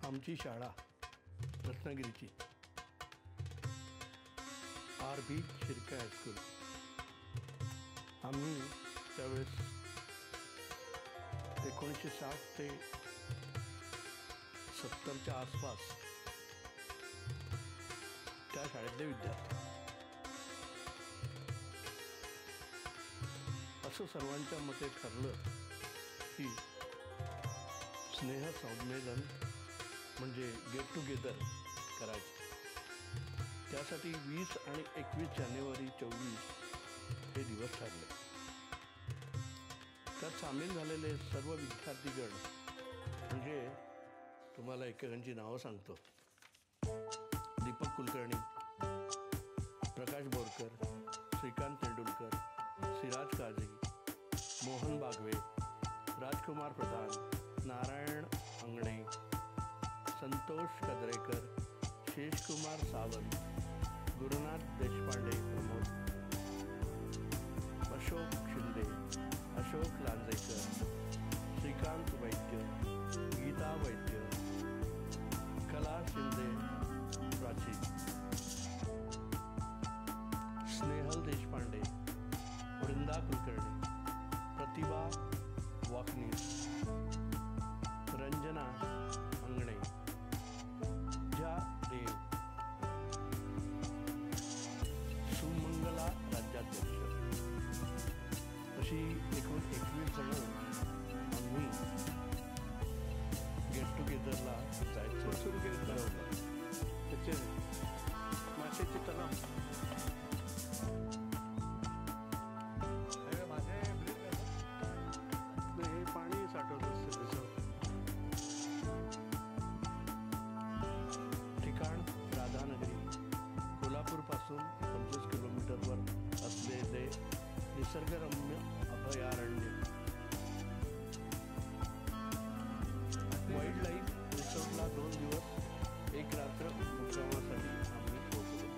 आमची शाळा रत्नागिरीची RB. Shirke high school. आम्ही त्यावेळेस 1960 ते 70च्या आसपास त्या शाळेतले विद्यार्थी. असं सर्वांच्या मते ठरलं की स्नेहसंमेलन म्हणजे गेट टुगेदर करायचं. त्यासाठी 20 आणि 21 जानेवारी 24 हे दिवस ठरले. त्यात सामील झालेले सर्व विद्यार्थीगण म्हणजे तुम्हाला एकेकांची नावं सांगतो. दीपक कुलकर्णी, प्रकाश बोरकर, श्रीकांत तेंडुलकर, सिराज काझी, मोहन बागवे, राजकुमार प्रधान, नारायण अंगणे, संतोष कदरेकर, शेषकुमार सावंत, गुरुनाथ देशपांडे प्रमोद, अशोक शिंदे, अशोक लांजेकर, श्रीकांत वैद्य, गीता वैद्य, कला शिंदे प्राची, स्नेहल देशपांडे, वृंदा कुलकर्णी, प्रतिभा वाकनीस, रंजना अंगणे, जा देव, सुमंगला राज्याध्यक्ष अशी एकूण 21 जण आम्ही गेट टुगेदरला जायचं सुरू केलं. ठरवलं त्याचे माशाचे तलाव हे पाणी साठवत असते त्याचं ठिकाण राधानगरी, कोल्हापूरपासून 25 किलोमीटरवर असलेले निसर्गरम्य अभयारण्य. वाईल्ड लाईफ रिसॉर्टला 2 दिवस 1 रात्र मुक्कामासाठी आम्ही पोहोचलो.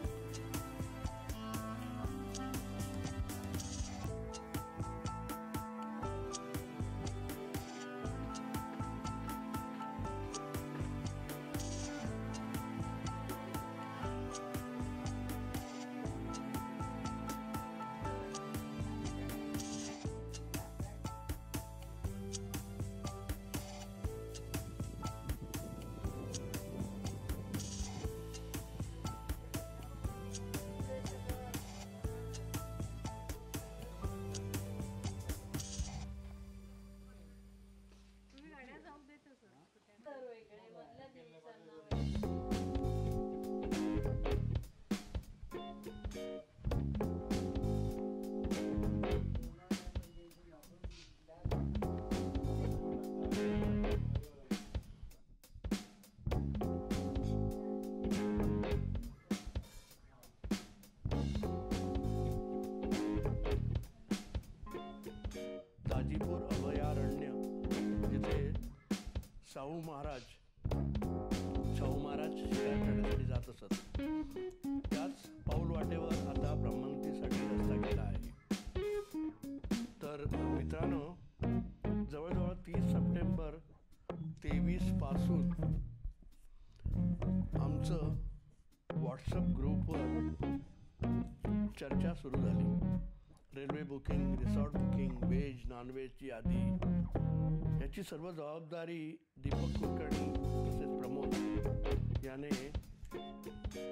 दाजीपूर अभयारण्य जिथे शाहू महाराज शिकार करण्यासाठी जात असत, त्याच पाऊल वाटेवर आता ब्रह्मंतीसाठी रस्ता केला आहे. तर मित्रांनो, जवळजवळ 30 सप्टेंबर 23 पासून आमचं व्हॉट्सअप ग्रुपवर चर्चा सुरू झाली. Railway booking, resort booking, veg नॉनव्हेजची यादी याची सर्व जबाबदारी दीपक कुलकर्णी तसेच प्रमोद याने,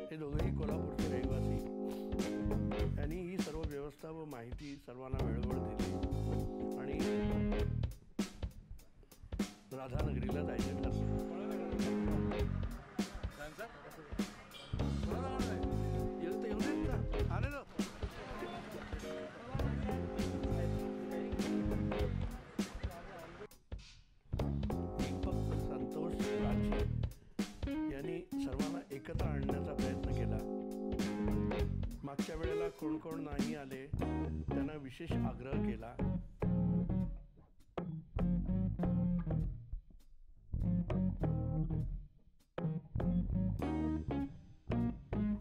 हे दोघेही कोल्हापूरचे रहिवासी, यांनी ही सर्व व्यवस्था व माहिती सर्वांना वेळोवेळ दिली आणि राधानगरीला जायचं ठरलं. दीपक, संतोष, राजी यांनी सर्वांना एकत्र आणण्याचा प्रयत्न केला. मागच्या वेळेला कोण कोण नाही आले त्यांना विशेष आग्रह केला.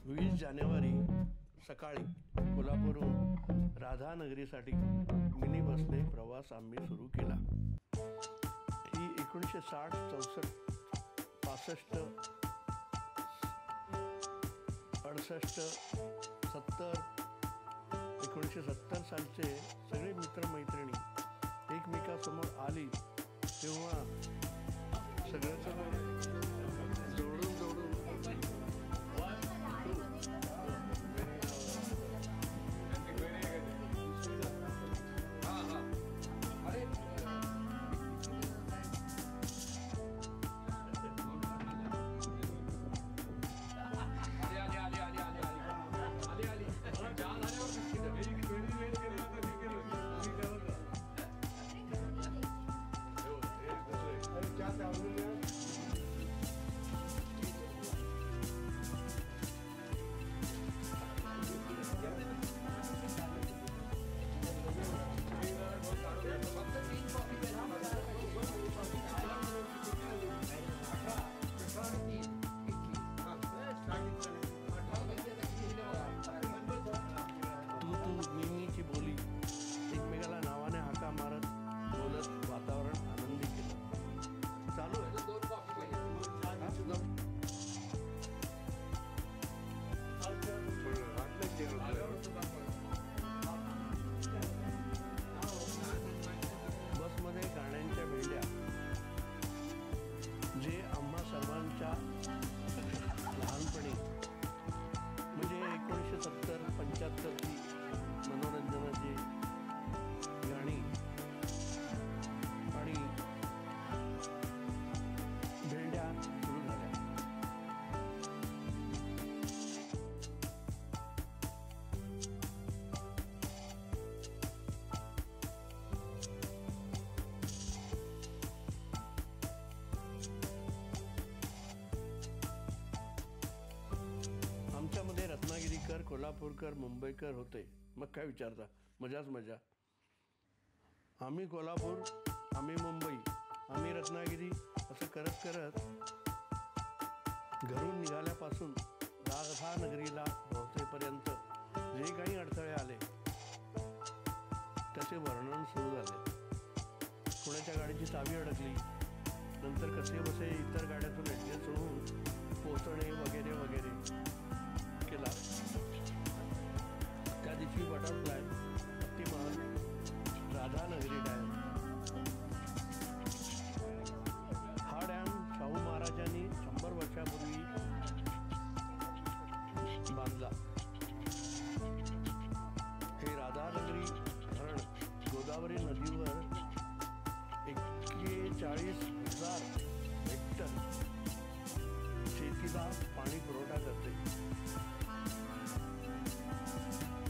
20 जानेवारी सकाळी कोल्हापूरहून राधानगरीसाठी मिनी बसने प्रवास आम्ही सुरू केला. ही 1960-64 65, 68, 70, 1970 सालचे सगळे मित्रमैत्रिणी एकमेकासमोर आली तेव्हा सगळ्याच जोडून जोडून बसमध्ये गाण्यांच्या भेंड्या जे आम्हा सर्वांच्या लहानपणी म्हणजे 1970-75 ची मनोरंजनाची गाणी आणि भेंड्या सुरू झाल्या. आमच्यामध्ये रत्नागिरीकर, कोल्हापूरकर, मुंबईकर होते. मग काय विचारता, मजाच मजा. आम्ही कोल्हापूर, आम्ही मुंबई, आम्ही रत्नागिरी असं करत करत घरून निघाल्यापासून राधानगरीला पोहोचेपर्यंत जे काही अडथळे आले त्याचे वर्णन सुरू झाले. कोणाच्या गाडीची चावी अडकली, नंतर कसे बसे इतर गाड्यातून ॲडजस्ट होऊन पोहोचणे वगैरे वगैरे केला. त्या दिवशी बटरफ्लाय, हत्तीमहल, राधानगरी डॅम. हा डॅम शाहू महाराजांनी 100 वर्षापूर्वी बांधला. हे राधानगरी धरण गोदावरी नदीवर 41,000 हेक्टर शेतीला पाणी पुरवठा करते.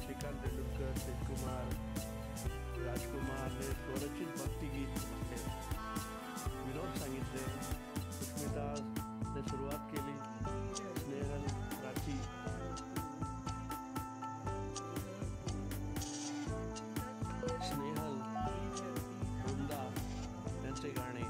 श्रीकांत तेंडुलकर, शिवकुमार, राजकुमारने स्वरचित भक्तिगीत म्हटले, विनोद सांगितले, सुष्मिताने सुरुवात केली, स्नेहल, प्राची, वृंदा यांचे गाणे.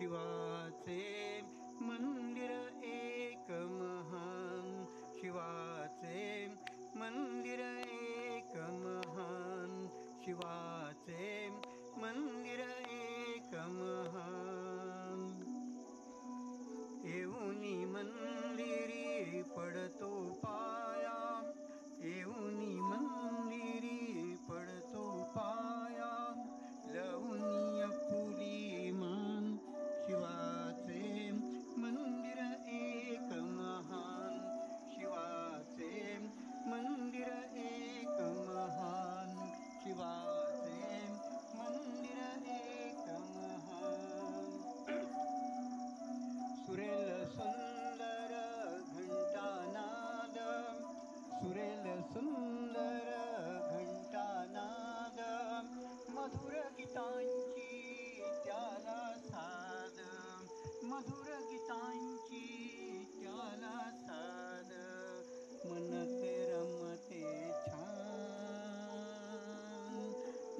शिवाचे मंदिर एक महान, शिवाचे मंदिर एक महान, शिवाचे मंदिर एक महान. येऊनी मंदिरी पडतो पाया, येऊनी मंदिरी पडतो पाया, लवनीय फुली मान. शिवाचे मंदिर एक महान, शिवाचे मंदिर एक महान, शिवाचे मंदिर एक महान. सुरेल सुंदर घंटानाद, सुरेल सुंदर घंटानाद, मधुर गीतांची त्याला साद, मधुर गीतांची त्याला साद. मनते रमते छान,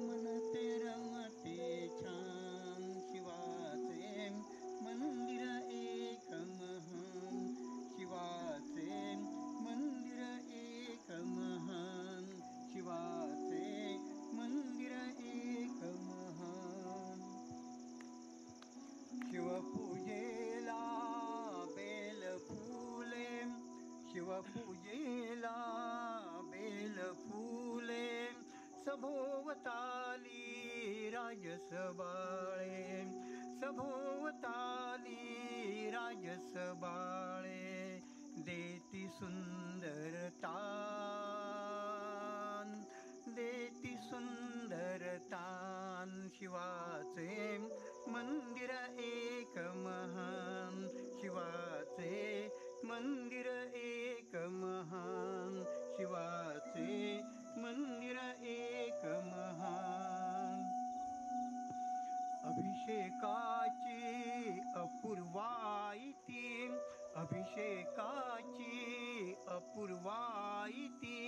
मनते रमते छान. शिवाचे मंदिर एक महान, शिवाचे मंदिर एक महान, शिवाचे मंदिर एक महान. शिवपूजेला बेल फुले, शिवपूजेला बेल फुले, सभोवताली राजसबाळे, सभोवताली राजसबाळे. देती सुंदरतान, देती सुंदरतान. शिवाचे मंदिर एक महान, शिवाचे मंदिर एक महान, शिवाचे मंदिर एक महान. अभिषेकाची अपूर्वाईती, अभिषेकाची अपूर्वाईती,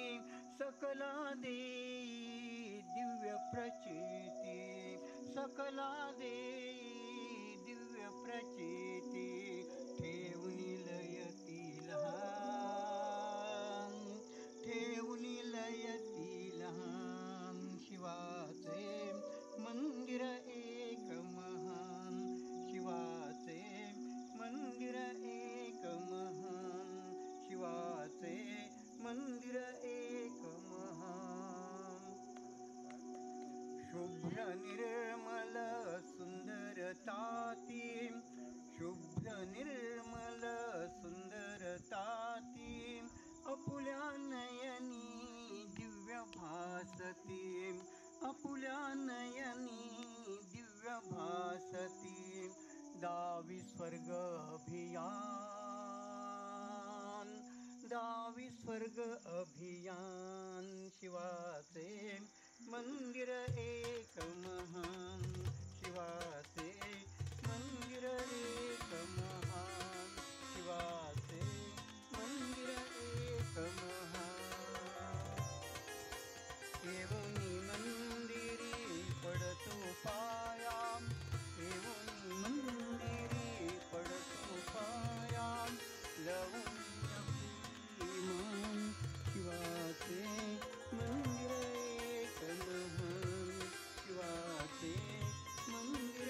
सकला देई दिव्य प्रचिती, सकला देई दिव्य प्रचिती. ठेवणी लयती लहान, ठेवणी लयती लहान. शिवाचे मंदिर एक महान, शिवाचे मंदिर एक महान, शिवाचे मंदिर एक महान. शुभ्र निर्मल सुंदरताती, शुभ्र निर्मल सुंदरताती, अपुल्या नयनी दिव्य भासती, अपुल्या नयनी दिव्य भासती. दावी स्वर्ग अभियान, दावी स्वर्ग अभियान. शिवाचे मंदिर एक महान, शिवाचे मंदिर एक महान, शिवाचे मंदिर एक महान. येऊनी मंदिरी पडतो पाया, येऊनी मंदिरी पडतो पाया, लवनीय फुली मान. शिवाचे मंदिर एक महान, शिवाचे मंदिर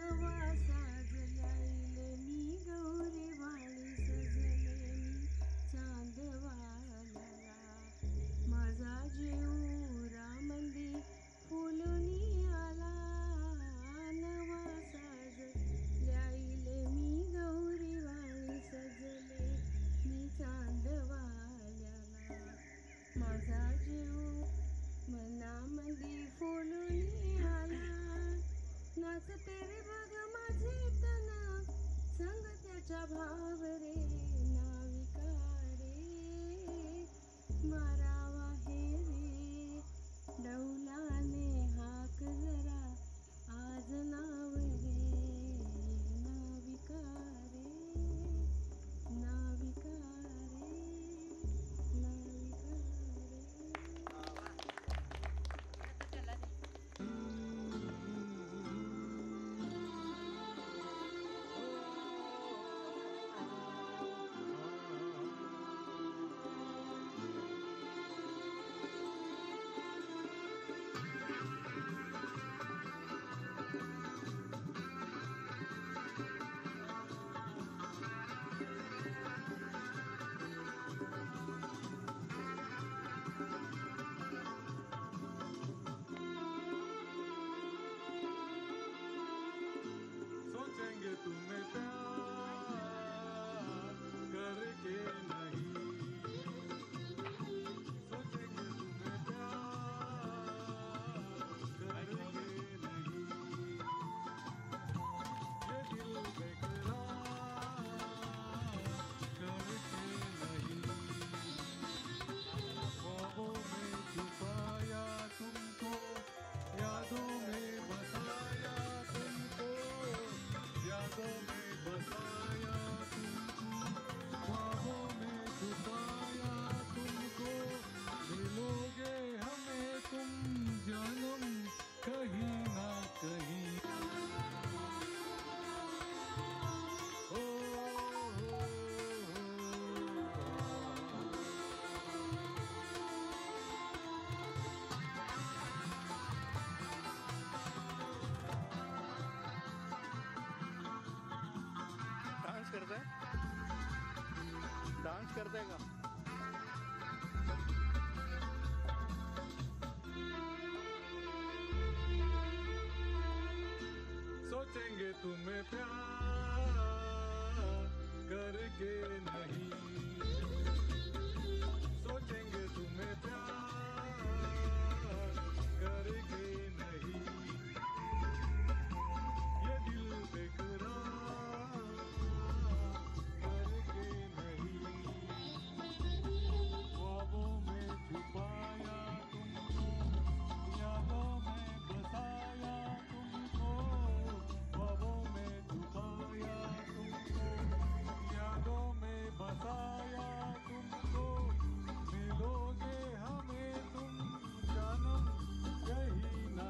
नवा साजल्या इले मी गौरी वाळी सजले मी चांदवाल्याला माझा जीव रामंदी फुलूनी आला नवा साजल्या इले मी गौरी वाळी सजले मी चांदवाल्याला माझा जीव मनामंदी फुलूनी आला नाचते रे बघ माझे तन संग त्याच्या भाव रे नाविका रे मारावा हे रे डौलाने हाक जरा आज नाव रे नाविका रे नाविका रे नाविका सोचेंगे तुम्हें प्यार करके नहीं सोचेंगे तुम्हें प्यार करके नहीं ये दिल बेकरार करके नहीं ख्वाबों में छुपाया तुमको यादों में बसाया तुमको यादों में बसाया तुमको ख्वाबों में छुपाया तुमको मिलोगे हमें तुम जन्म कहीं ना कहीं ओ, डान्स करताय डान्स करताय का सोचेंगे तुम्हें प्यार करके नहीं सोचेंगे तुम्हें प्यार करके नहीं ये दिल बेकरार करके नहीं ख्वाबों में छुपाया तुमको यादों में बसाया तुमको ख्वाबों में छुपाया तुमको यादों में बसाया तुमको मिलोगे हमें तुम जन्म कहीं ना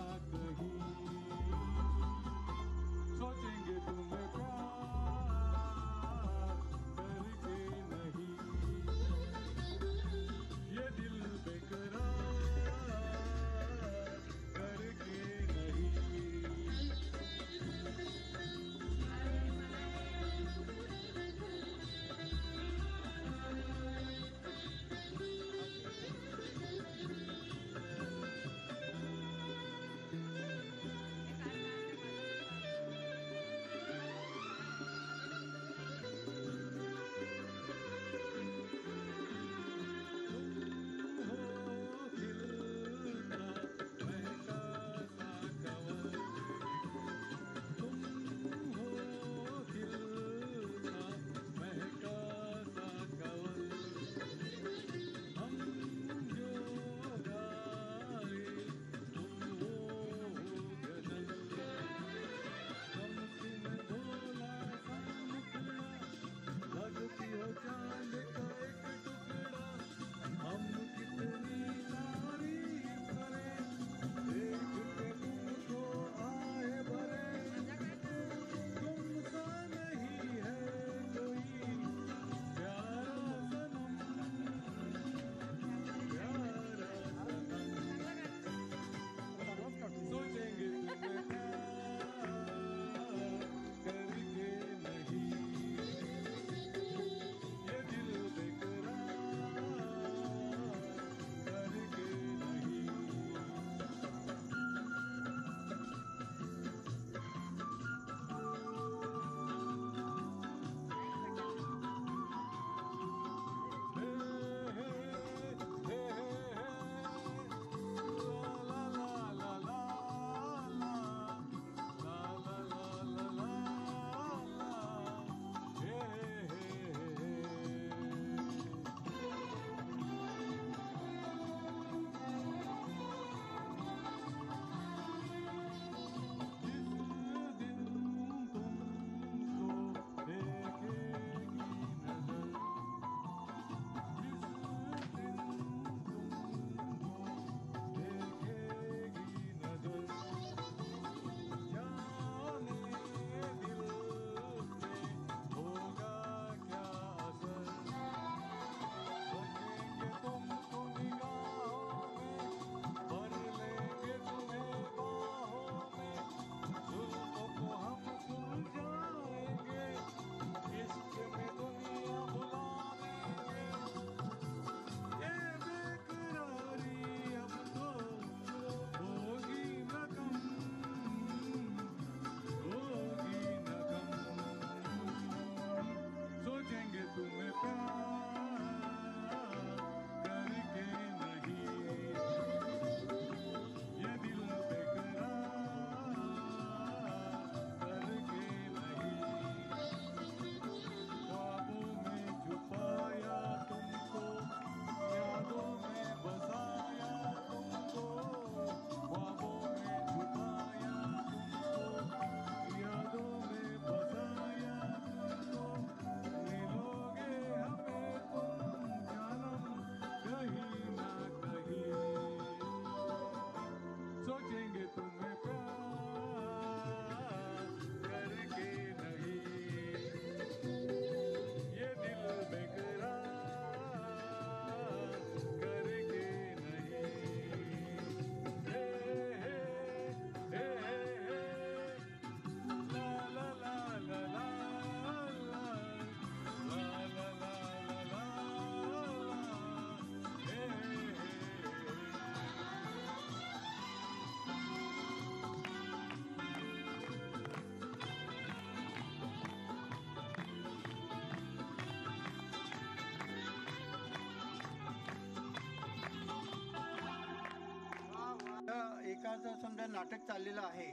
नाटकाचं समजा नाटक चाललेलं आहे,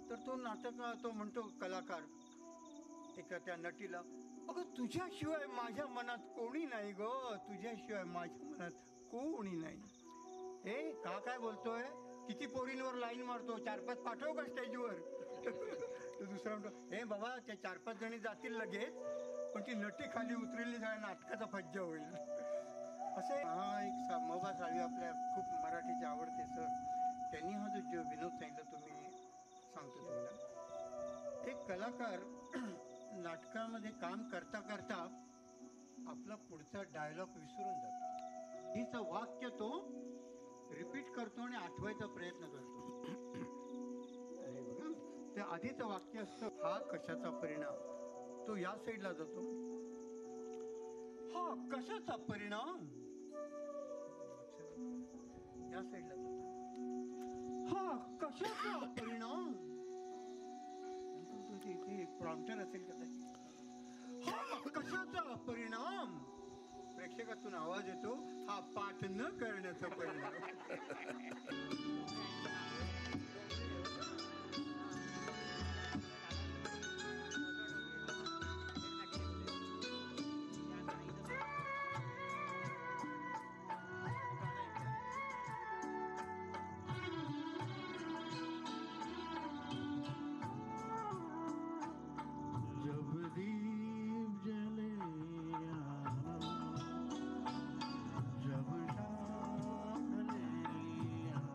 तर तो नाटक तो म्हणतो कलाकार एका त्या नटीला, अगं तुझ्याशिवाय माझ्या मनात कोणी नाही ग, तुझ्याशिवाय माझ्या मनात कोणी नाही. ए का काय बोलतोय, किती पोरींवर लाईन मारतो, 4-5 पाठव का स्टेजवर. तो दुसरा म्हणतो, हे बाबा त्या 4-5 जणी जातील लगेच, पण ती नटी खाली उतरली जाय नाटकाचा फज्जा होईल. असे हा एक मोबा साळवी आपल्या खूप मराठीचे आवडते सर, त्यांनी हा जो विनोद सांगितला तुम्ही सांगतो तुम्हाला. एक कलाकार नाटकामध्ये काम करता करता आपला पुढचा डायलॉग विसरून जातो. हिचं वाक्य तो रिपीट करतो आणि आठवायचा प्रयत्न करतो. अरे बघा, ते आधीचं वाक्य असतं, हा कशाचा परिणाम, तो या साईडला जातो, हा कशाचा परिणाम या साईडला जातो, हा कशाचा परिणाम, प्रॉम्प्टर असेल कदाचित, हा कशाचा परिणाम, प्रेक्षकातून आवाज येतो, हा पाठ न करण्याचा परिणाम. जब दीप जले यहाँ, जब शाम ढले यहाँ,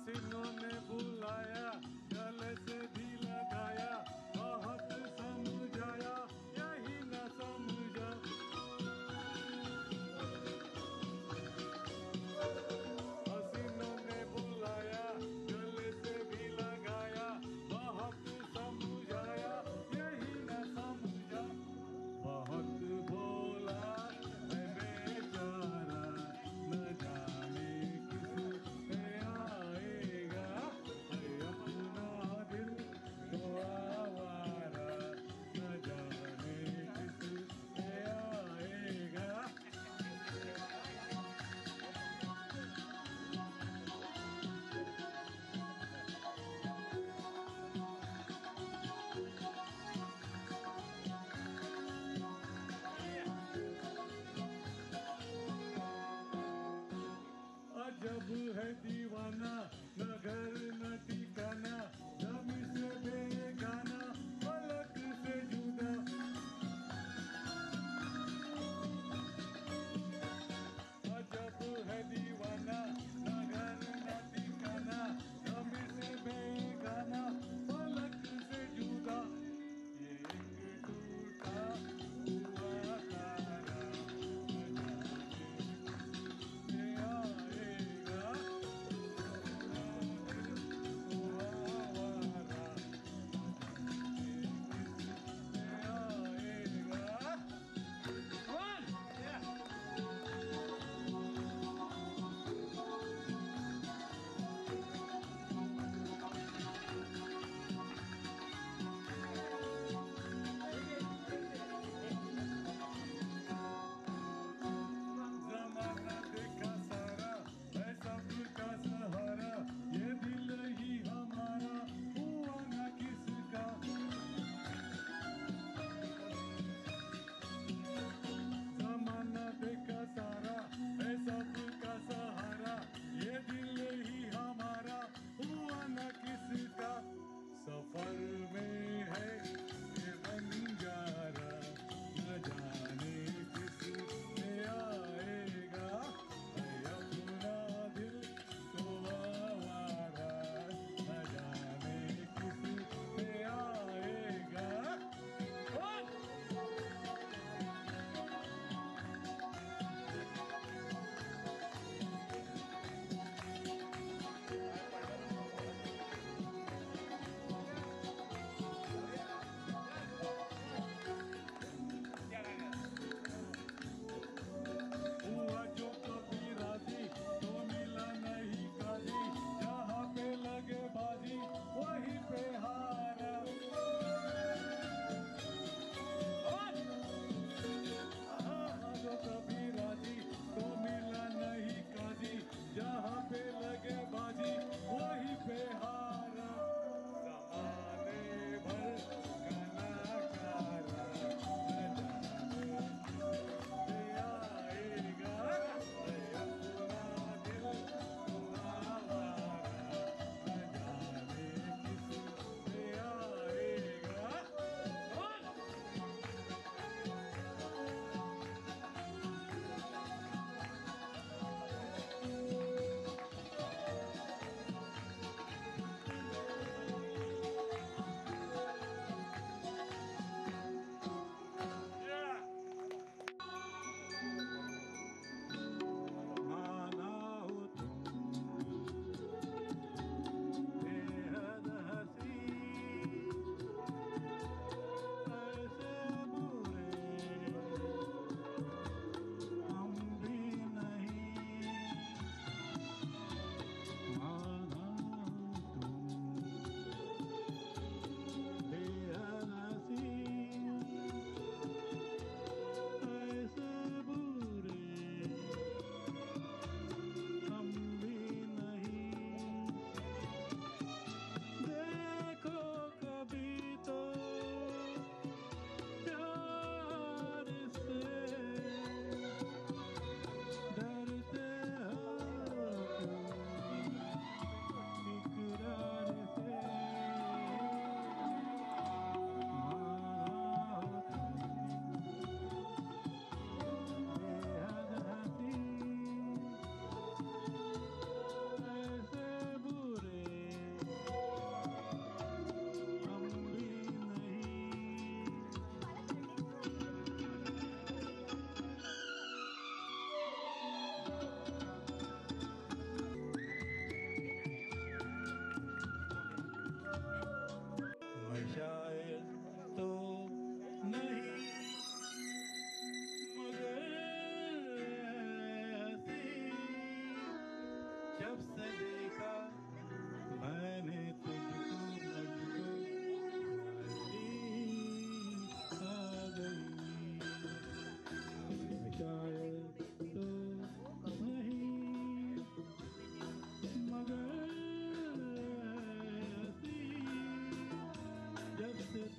हसीनों ने बुलाया गले से भी लगाया बहुत समझाया यही न समझा हसीनों ने बुलाया गले से भी लगाया बहुत समझाया यही न समझा बहुत भोला है बेचारा न जाने किस पे आएगा है अपना दिल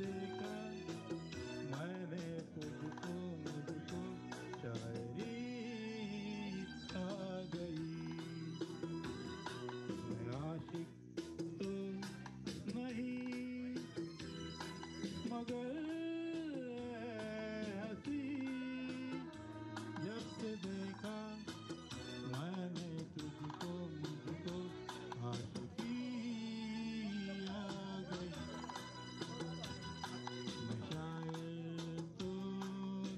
देखा मैंने तुझको मुझको शायरी आ गई मैं आशिक तो नहीं मगर हंसी जब से देखा मैंने तुझको मुझको आशिकी आ गई मैं शायर तो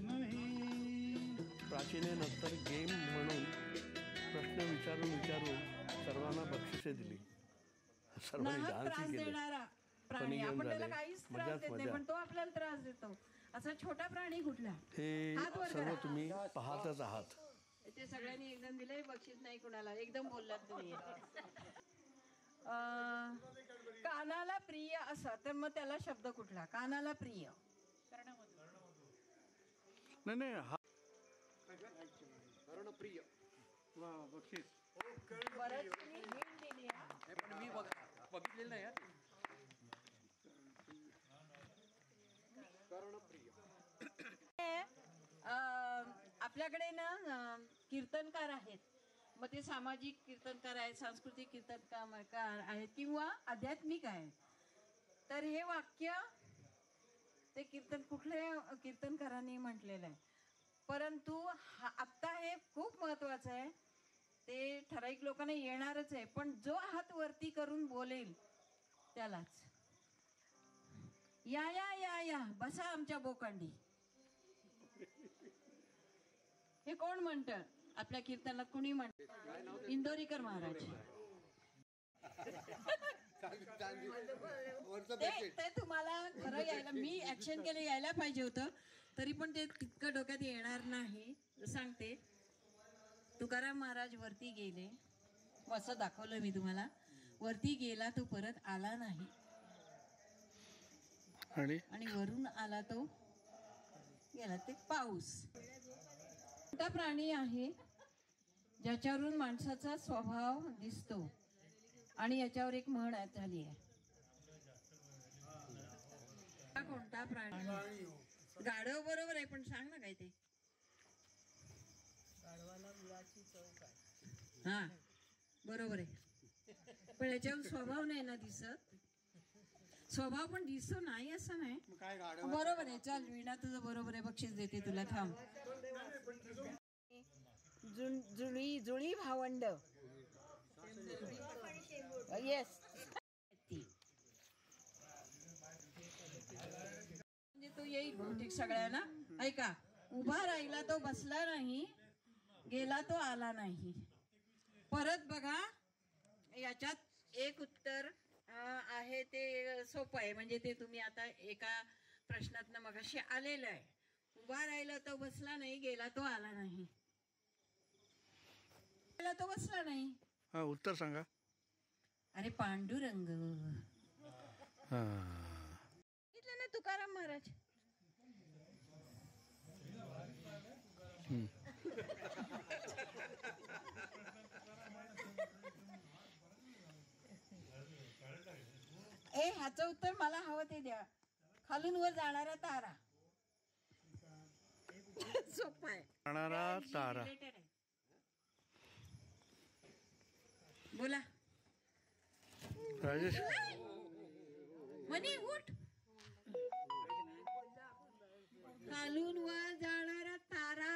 नहीं. प्राचीनेनंतर गेम म्हणून प्रश्न विचारून सर्वांना बक्षिसे दिली. सर्वांनी नाहक डान्सही त्रास केले. देणारा प्राणी फनी गेम आपण त्याला झाले. काहीच त्रास मजाच देत नाही मजा. पण तो आपल्याला त्रास देतो. असा छोटा प्राणी कुठला हे हात वर सर्व करा. तुम्ही पाहतच आहात. ते सगळ्यांनी एकदम दिलंय बक्षीस नाही कुणाला एकदम बोललात तुम्ही. कानाला प्रिय असा तर मग त्याला शब्द कुठला कानाला प्रिय नाही हा बरंच तुम्ही hint दिली हा. आपल्याकडे ना कीर्तनकार आहेत. मग ते सामाजिक कीर्तनकार आहेत सांस्कृतिक कीर्तनकार आहेत किंवा आध्यात्मिक आहेत. तर हे वाक्य ते कुठल्या कीर्तनकारांनी म्हटलेलं आहे. परंतु आत्ता हे खूप महत्वाचं आहे. ते ठराविक लोकांना येणारच आहे पण जो हात वरती करून बोलेल त्यालाच. या या या या बसा आमच्या बोकांडी. हे कोण म्हणतं आपल्या कीर्तनात कुणी म्हणत इंदोरीकर महाराज. ते तुम्हाला खरं यायला मी ऍक्शन केलं यायला पाहिजे होतं तरी पण ते तितकं डोक्यात येणार नाही. सांगते तुकाराम महाराज वरती गेले असं दाखवलं मी तुम्हाला. वरती गेला तो परत आला नाही आणि वरून आला तो गेला. ते पाऊस मोठा प्राणी आहे ज्याच्यावरून माणसाचा स्वभाव दिसतो आणि याच्यावर एक म्हण झाली आहे. कोणता प्राणी गाढव बरोबर आहे पण सांग ना काय ते. हा बरोबर आहे पण याच्यावर स्वभाव नाही ना दिसत. स्वभाव पण दिसतो नाही असं नाही. बरोबर आहे. चल वीणा तुझं बरोबर आहे बक्षीस देते तुला. थांब. जुळी भावंड येस म्हणजे तो येईल बहुतेक सगळ्यांना. ऐका उभा राहिला तो बसला नाही गेला तो आला नाही. परत बघा याच्यात एक उत्तर आहे ते सोपं आहे म्हणजे ते तुम्ही आता एका प्रश्नातनं मगाशी आलेलं आहे. उभा राहिला तो बसला नाही गेला तो आला नाही. गेला तो बसला नाही. हा उत्तर सांगा. अरे पांडुरंग. सांगितलं ना तुकाराम महाराज. ह्याचं उत्तर मला हवं ते द्या. खालून वर जाणारा तारा. सोपं आहे. जाणारा तारा. बोला राजेश. म्हणे उठ. खालून वर जाणारा तारा.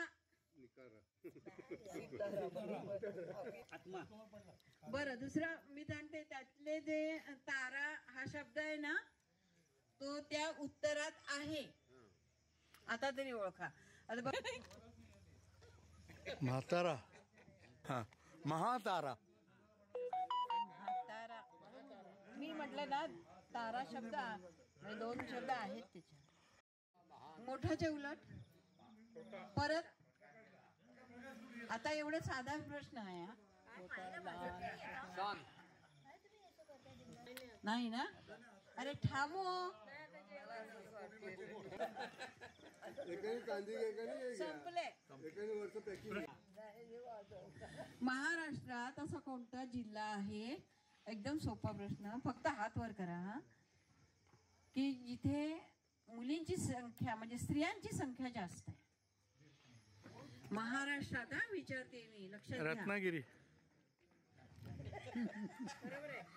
बरं दुसरा मी सांगते त्यातले जे तारा हा शब्द आहे ना तो त्या उत्तरात आहे. आता तरी ओळखा. आता बघ म्हातारा. हा महातारा. तारा मी म्हटलं ना तारा शब्द दोन शब्द आहेत त्याच्यात. मोठाच्या उलट परत. आता एवढा साधा प्रश्न आहे हा. नाही ना. अरे थांबो. संपले. महाराष्ट्रात असा कोणता जिल्हा आहे एकदम सोपा प्रश्न फक्त हात वर करा की जिथे मुलींची संख्या म्हणजे स्त्रियांची संख्या जास्त आहे महाराष्ट्रात. विचारते मी, लक्षात घ्या. रत्नागिरी.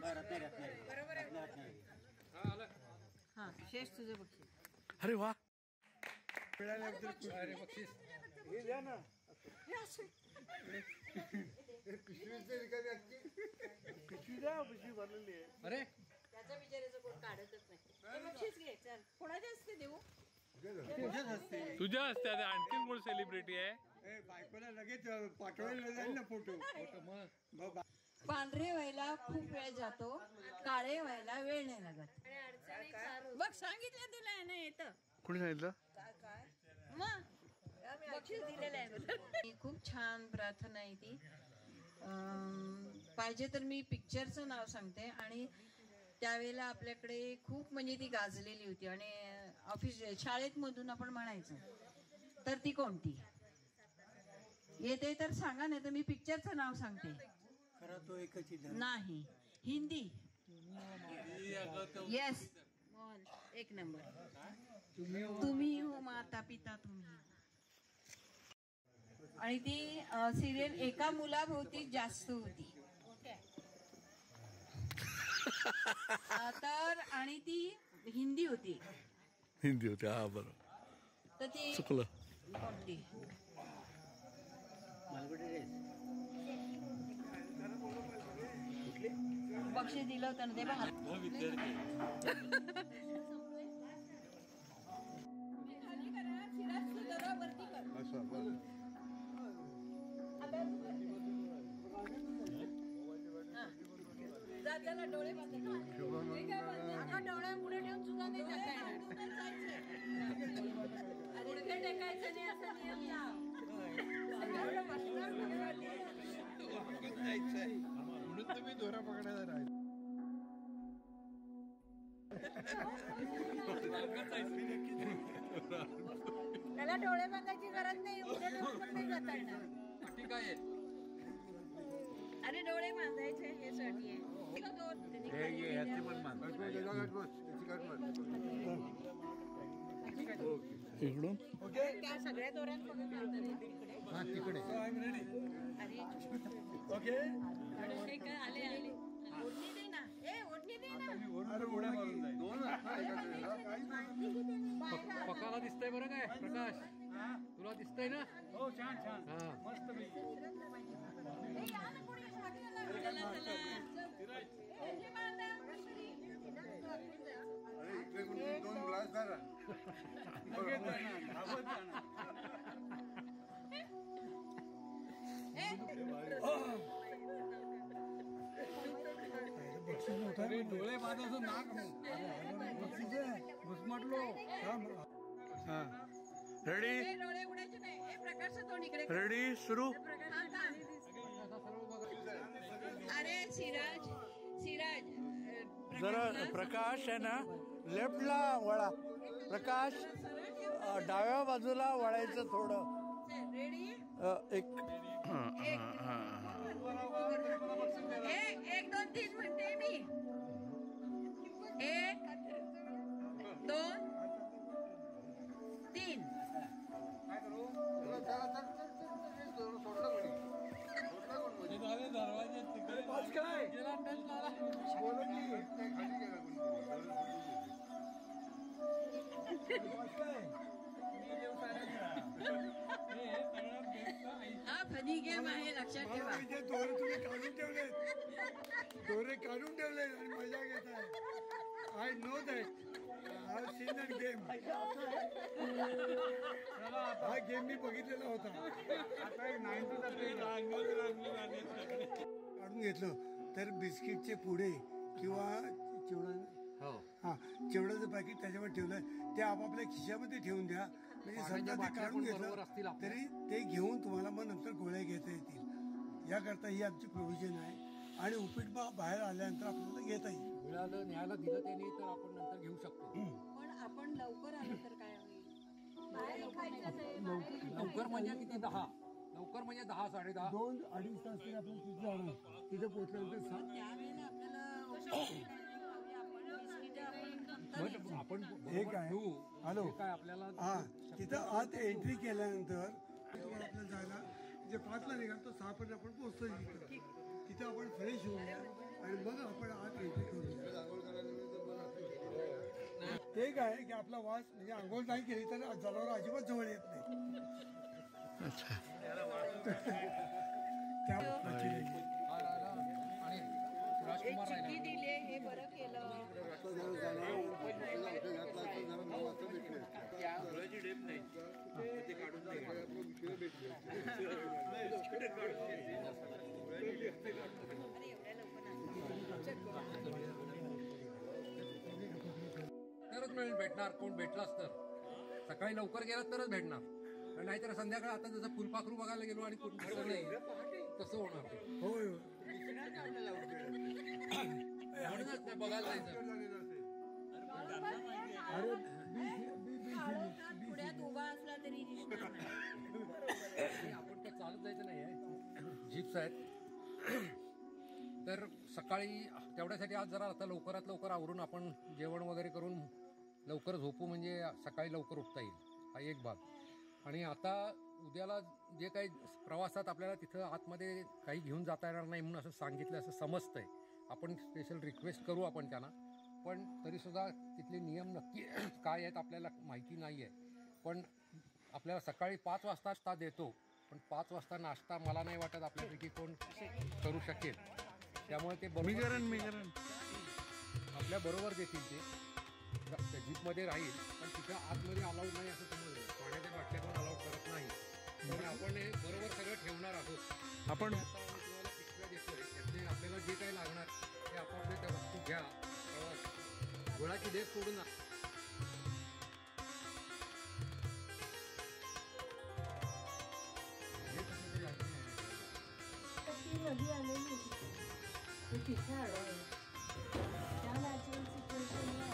बरोबर आहे. हा, शेष तुझं बक्षीस. अरे वा. पिशवी द्या, पिशवी भरलेली आहे. अरे त्याचा विचारायचं कोण काढतच नाही. हे बक्षीस घे. चल, कोणाचे असते देऊ? तुझ्या हस्ते आणखी कोण सेलिब्रिटी आहे? बायकोला लगेच पाठवायला जाईल ना फोटो. पांढरे व्हायला खूप वेळ जातो, काळे व्हायला वेळ नाही लागत. बघ सांगितलं तुला ना येतं. कोणी सांगितलं? मग बक्षीस दिलेलं आहे. खूप छान प्रार्थना आहे ती. पाहिजे तर मी पिक्चरचं नाव सांगते. आणि त्यावेळेला आपल्याकडे खूप म्हणजे ती गाजलेली होती आणि ऑफिस शाळेत मधून आपण म्हणायचं. तर ती कोणती येते तर सांगा, नाही तर मी पिक्चरचं नाव सांगते. खरा तो एकच नाही, हिंदी. येस, एक नंबर. तुम्ही हो माता पिता तुम्ही. आणि ती सिरियल एका मुलाभोवती जास्त होती. तर आणि ती हिंदी होती. हिंदी होती. हा बरोबर. तर ती चुकलं. कोणती? बक्षीस दिलं होतं ना ते बघा. डोळे पुढे ठेवून सुद्धा नाही टेकायचं नाही असं नियम म्हणून तुम्ही दोरा पकडायला राहील. त्याला डोळे बांधायची गरज नाही, उद्या ठेवून पण नाही जाता येणार. ठीक आहे. अरे डोळे बांधायचे हे साठी आहे. इकडून त्या सगळ्या दोऱ्यांमध्ये तिकडे ओके. आले आले. ओढणी दे ना. ओढणी दे ना. पकाला दिसतंय बरं काय प्रकाश? तुला दिसतंय ना? हो, छान छान. मस्त. दोन ग्लास धरा. डोळे माझं नाक घुसमटलो. रेडी. डोळे उडायचे नाही. प्रकाशचं तोंड इकडे. रेडी, सुरू. अरे सिराज जरा प्रकाश आहे ना लेफ्टला वळा. प्रकाश डाव्या बाजूला वळायचं थोडं. रेडी. एक 1 2 3 म्हणते मी. 1 2 3. हा फनी गेम आहे, लक्षात ठेवा. दोरे तुम्ही काढून ठेवले, दोरे काढून ठेवले आणि मजा घेत आहे. I know that. I seen that game. हा गेम मी बघितलेला होता. काढून घेतलं तर बिस्किटचे पुढे किंवा चिवडा, हा चिवड्याचं पॅकेट त्याच्यावर ठेवलंय ते आपापल्या खिशामध्ये ठेवून द्या. म्हणजे समजा ते काढून घेतलं तरी ते घेऊन तुम्हाला मग नंतर गोळ्या घेता येतील. याकरता ही आमची प्रोव्हिजन आहे. आणि उपीट बाहेर आल्यानंतर आपल्याला घेता येईल. मिळालं न्यायला दिलं त्यांनी तर आपण नंतर घेऊ शकतो. पण आपण लवकर आलो तर काय होईल? लवकर म्हणजे किती? 10. लवकर म्हणजे 10 10:30. 2-2.5 तास तरी आपण तिथे जाणार. तिथे पोहोचल्यानंतर त्यावेळेला आपल्याला आपण हे काय हॅलो काय आपल्याला हा तिथं आत एंट्री केल्यानंतर आपल्याला जायला जे 5ला निघाल तो 6 पर्यंत आपण पोहोचतो तिथं आपण फ्रेश होऊया आणि मग आपण आत एंट्री करूया. ते काय की आपला वास म्हणजे आंघोळ नाही केली तर जनावर अजिबात जवळ येत नाही. त्या आणि राजकुमार राहिला. दिले हे बरं केलं. तरच मिळेल भेटणार कोण भेटलाच तर. सकाळी लवकर गेलात तरच भेटणार, नाहीतर संध्याकाळी आता जसं फुलपाखरू बघायला गेलो आणि कोण भेटलं नाही तसं होणार ते. होय म्हणूनच ते बघायला जायचं. अरे पुण्यात उभा असला तरी दिसणार नाही. आपण तर चालत जायचं नाही आहे, जीप्स आहेत. तर सकाळी तेवढ्यासाठी आज जरा आता लवकरात लवकर आवरून आपण जेवण वगैरे करून लवकर झोपू, म्हणजे सकाळी लवकर उठता येईल. हा एक भाग. आणि आता उद्याला जे काही प्रवासात आपल्याला तिथं आतमध्ये काही घेऊन जाता येणार नाही म्हणून असं सांगितलं, असं समजतंय. आपण स्पेशल रिक्वेस्ट करू आपण त्यांना, पण तरीसुद्धा तिथले नियम नक्की काय आहेत आपल्याला माहिती नाही आहे. पण आपल्याला सकाळी 5 वाजता नाश्ता देतो, पण 5 वाजता नाश्ता मला नाही वाटत आपल्यापैकी कोण करू शकेल. त्यामुळे ते बरोबर आपल्या बरोबर देतील. ते जीपमध्ये राहील, पण तिथं आतमध्ये अलाउड नाही असं समजलं. पाण्याच्या बाटल्या पण अलाउड करत नाही. तर आपण हे बरोबर सगळं ठेवणार आहोत. आपण तुम्हाला पिशव्या देतोय, त्यातले आपल्याला जे काही लागणार ते आपापल्या त्या वस्तू घ्या. प्रवास गोळाची देख सोडून ती नदी आलेली होती ते तिथे अडवलं. त्या नॅचरल सिच्युएशनला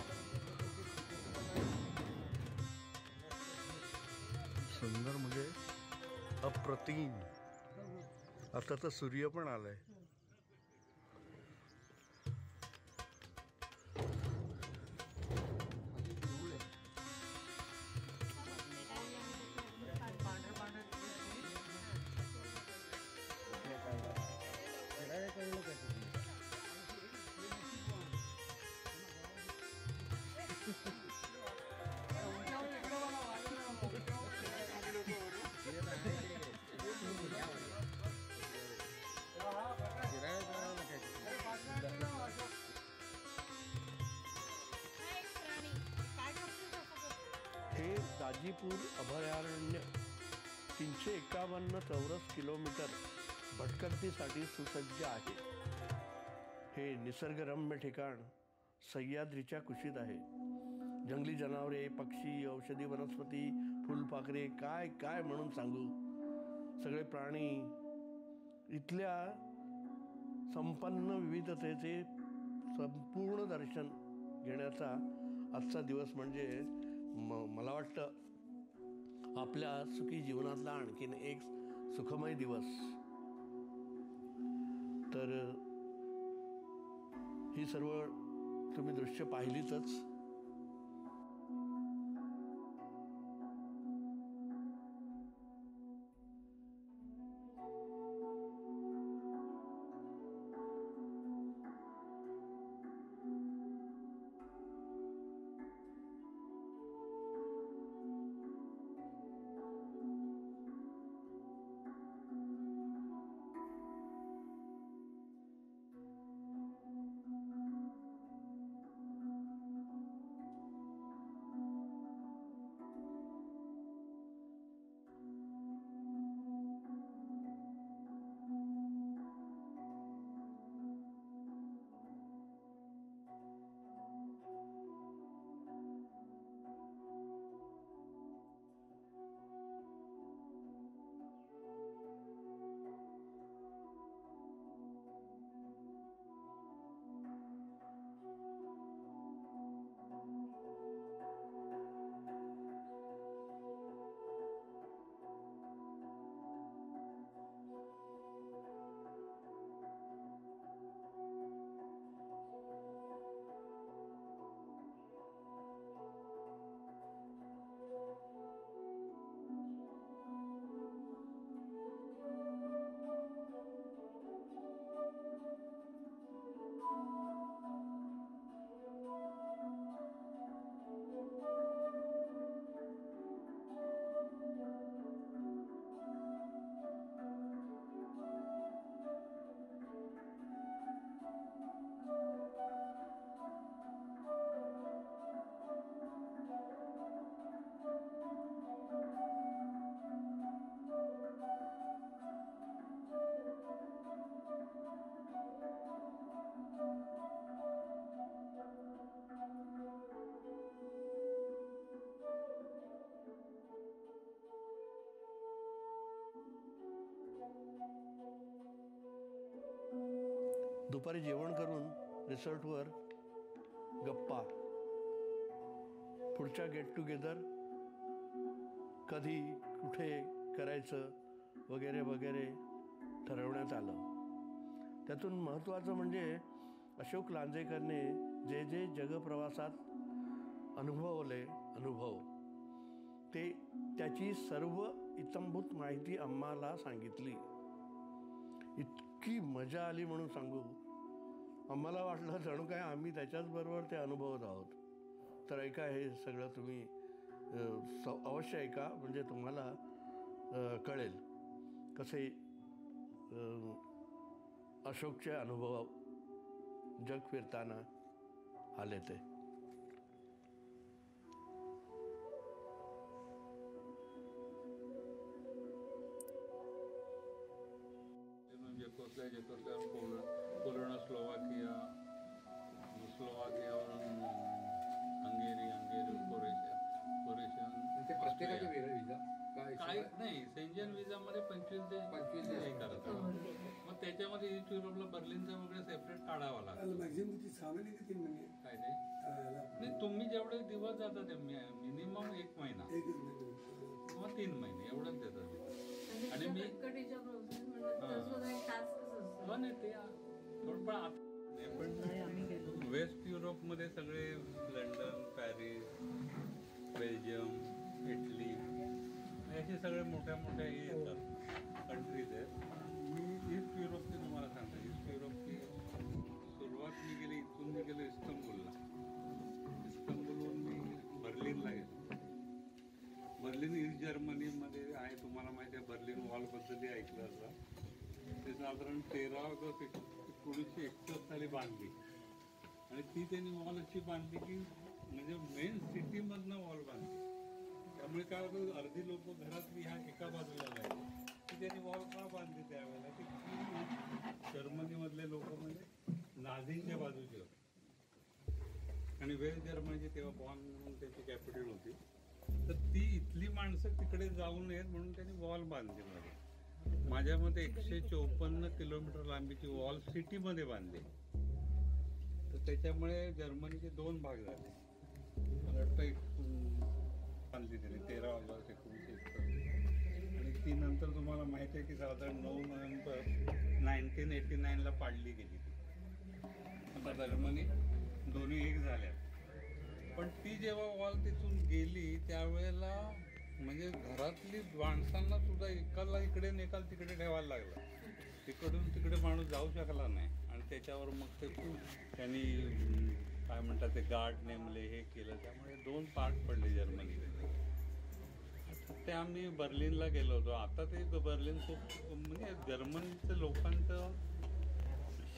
सुंदर म्हणजे अप्रतिम. आता तर सूर्य पण आलाय. हे दाजीपूर अभयारण्य 351 चौरस किलोमीटर भटकंतीसाठी सुसज्ज आहे. हे निसर्गरम्य ठिकाण सह्याद्रीच्या कुशीत आहे. जंगली जनावरे, पक्षी, औषधी वनस्पती, फुलपाखरे, काय काय म्हणून सांगू. सगळे प्राणी, इथल्या संपन्न विविधतेचे संपूर्ण दर्शन घेण्याचा आजचा दिवस म्हणजे मला वाटतं आपल्या सुखी जीवनातला आणखीन एक सुखमय दिवस. तर ही सर्व तुम्ही दृश्य पाहिलीतच. दुपारी जेवण करून रिसॉर्टवर गप्पा, पुढच्या गेट टुगेदर कधी कुठे करायचं वगैरे वगैरे ठरवण्यात आलं. त्यातून महत्त्वाचं म्हणजे अशोक लांजेकरने जे जे जगप्रवासात अनुभव ते त्याची सर्व इत्थंभूत माहिती आम्हाला सांगितली. इतकी मजा आली म्हणून सांगू, आम्हाला वाटलं जणू काय आम्ही त्याच्याचबरोबर ते अनुभवत आहोत. तर ऐका, हे सगळं तुम्ही अवश्य ऐका, म्हणजे तुम्हाला कळेल कसे अशोकचे अनुभव जग फिरताना आले ते. पोलंड, स्लोवाकियावरून हंगेरी, क्रोएशिया. प्रत्येकाचे वेगळे विजा काही नाही, सेंजन विजा मध्ये 25 हे करायचं. मग त्याच्यामध्ये ईस्ट युरोपला बर्लिनचा वगैरे सेपरेट काढावा लागतो. काय ते नाही, तुम्ही जेवढे दिवस जाता ते मिनिमम 1 महिना किंवा 3 महिने एवढंच देतात. आणि मी नाही ते पण वेस्ट युरोपमध्ये सगळे लंडन, पॅरिस, बेल्जियम, इटली असे सगळे मोठ्या हे येतात कंट्रीज आहेत. मी ईस्ट युरोपची तुम्हाला सांगतो. ईस्ट युरोपची सुरुवात मी केली, इथून मी गेलो इस्तंबूलला. इस्तंबूलहून मी बर्लिनला गेलो. बर्लिन ईस्ट जर्मनीमध्ये आहे. तुम्हाला माहिती आहे बर्लिन वॉलबद्दल ऐकलं असं. ते साधारण 13 ऑगस्ट 1961 साली बांधली. आणि ती त्यांनी वॉल अशी बांधली की म्हणजे मेन सिटीमधनं वॉल बांधली. त्यामुळे काय होतं, अर्धी लोक घरातली ह्या एका बाजूला जायची. ती त्यांनी वॉल का बांधली त्यावेळेला, की जर्मनीमधले लोक म्हणजे नाझींच्या बाजूचे होते. आणि वेस्ट जर्मनीची तेव्हा बॉन म्हणून त्याची कॅपिटल होती. तर ती इथली माणसं तिकडे जाऊ नयेत म्हणून त्यांनी वॉल बांधली. मध्ये माझ्या मते 154 किलोमीटर लांबीची वॉल सिटीमध्ये बांधली. तर त्याच्यामुळे जर्मनीचे 2 भाग झाले. मला वाटतं बांधली त्यांनी 13 ऑगस्ट 1961. आणि ती नंतर तुम्हाला माहिती आहे की साधारण 9 नोव्हेंबर 1989ला पाडली गेली ती. आता जर्मनी दोन्ही एक झाल्या. पण ती जेव्हा वॉल तिथून गेली त्यावेळेला म्हणजे घरातली माणसांना सुद्धा एकाला इकडे आणि एकाला तिकडे ठेवायला लागला. तिकडून तिकडे माणूस जाऊ शकला नाही. आणि त्याच्यावर मग ते त्यांनी काय म्हणतात ते गार्ड नेमले, हे केलं. त्यामुळे 2 पार्ट पडले जर्मनीचे. ते आम्ही बर्लिनला गेलो होतो. आता ते बर्लिन खूप म्हणजे जर्मनीचं लोकांचं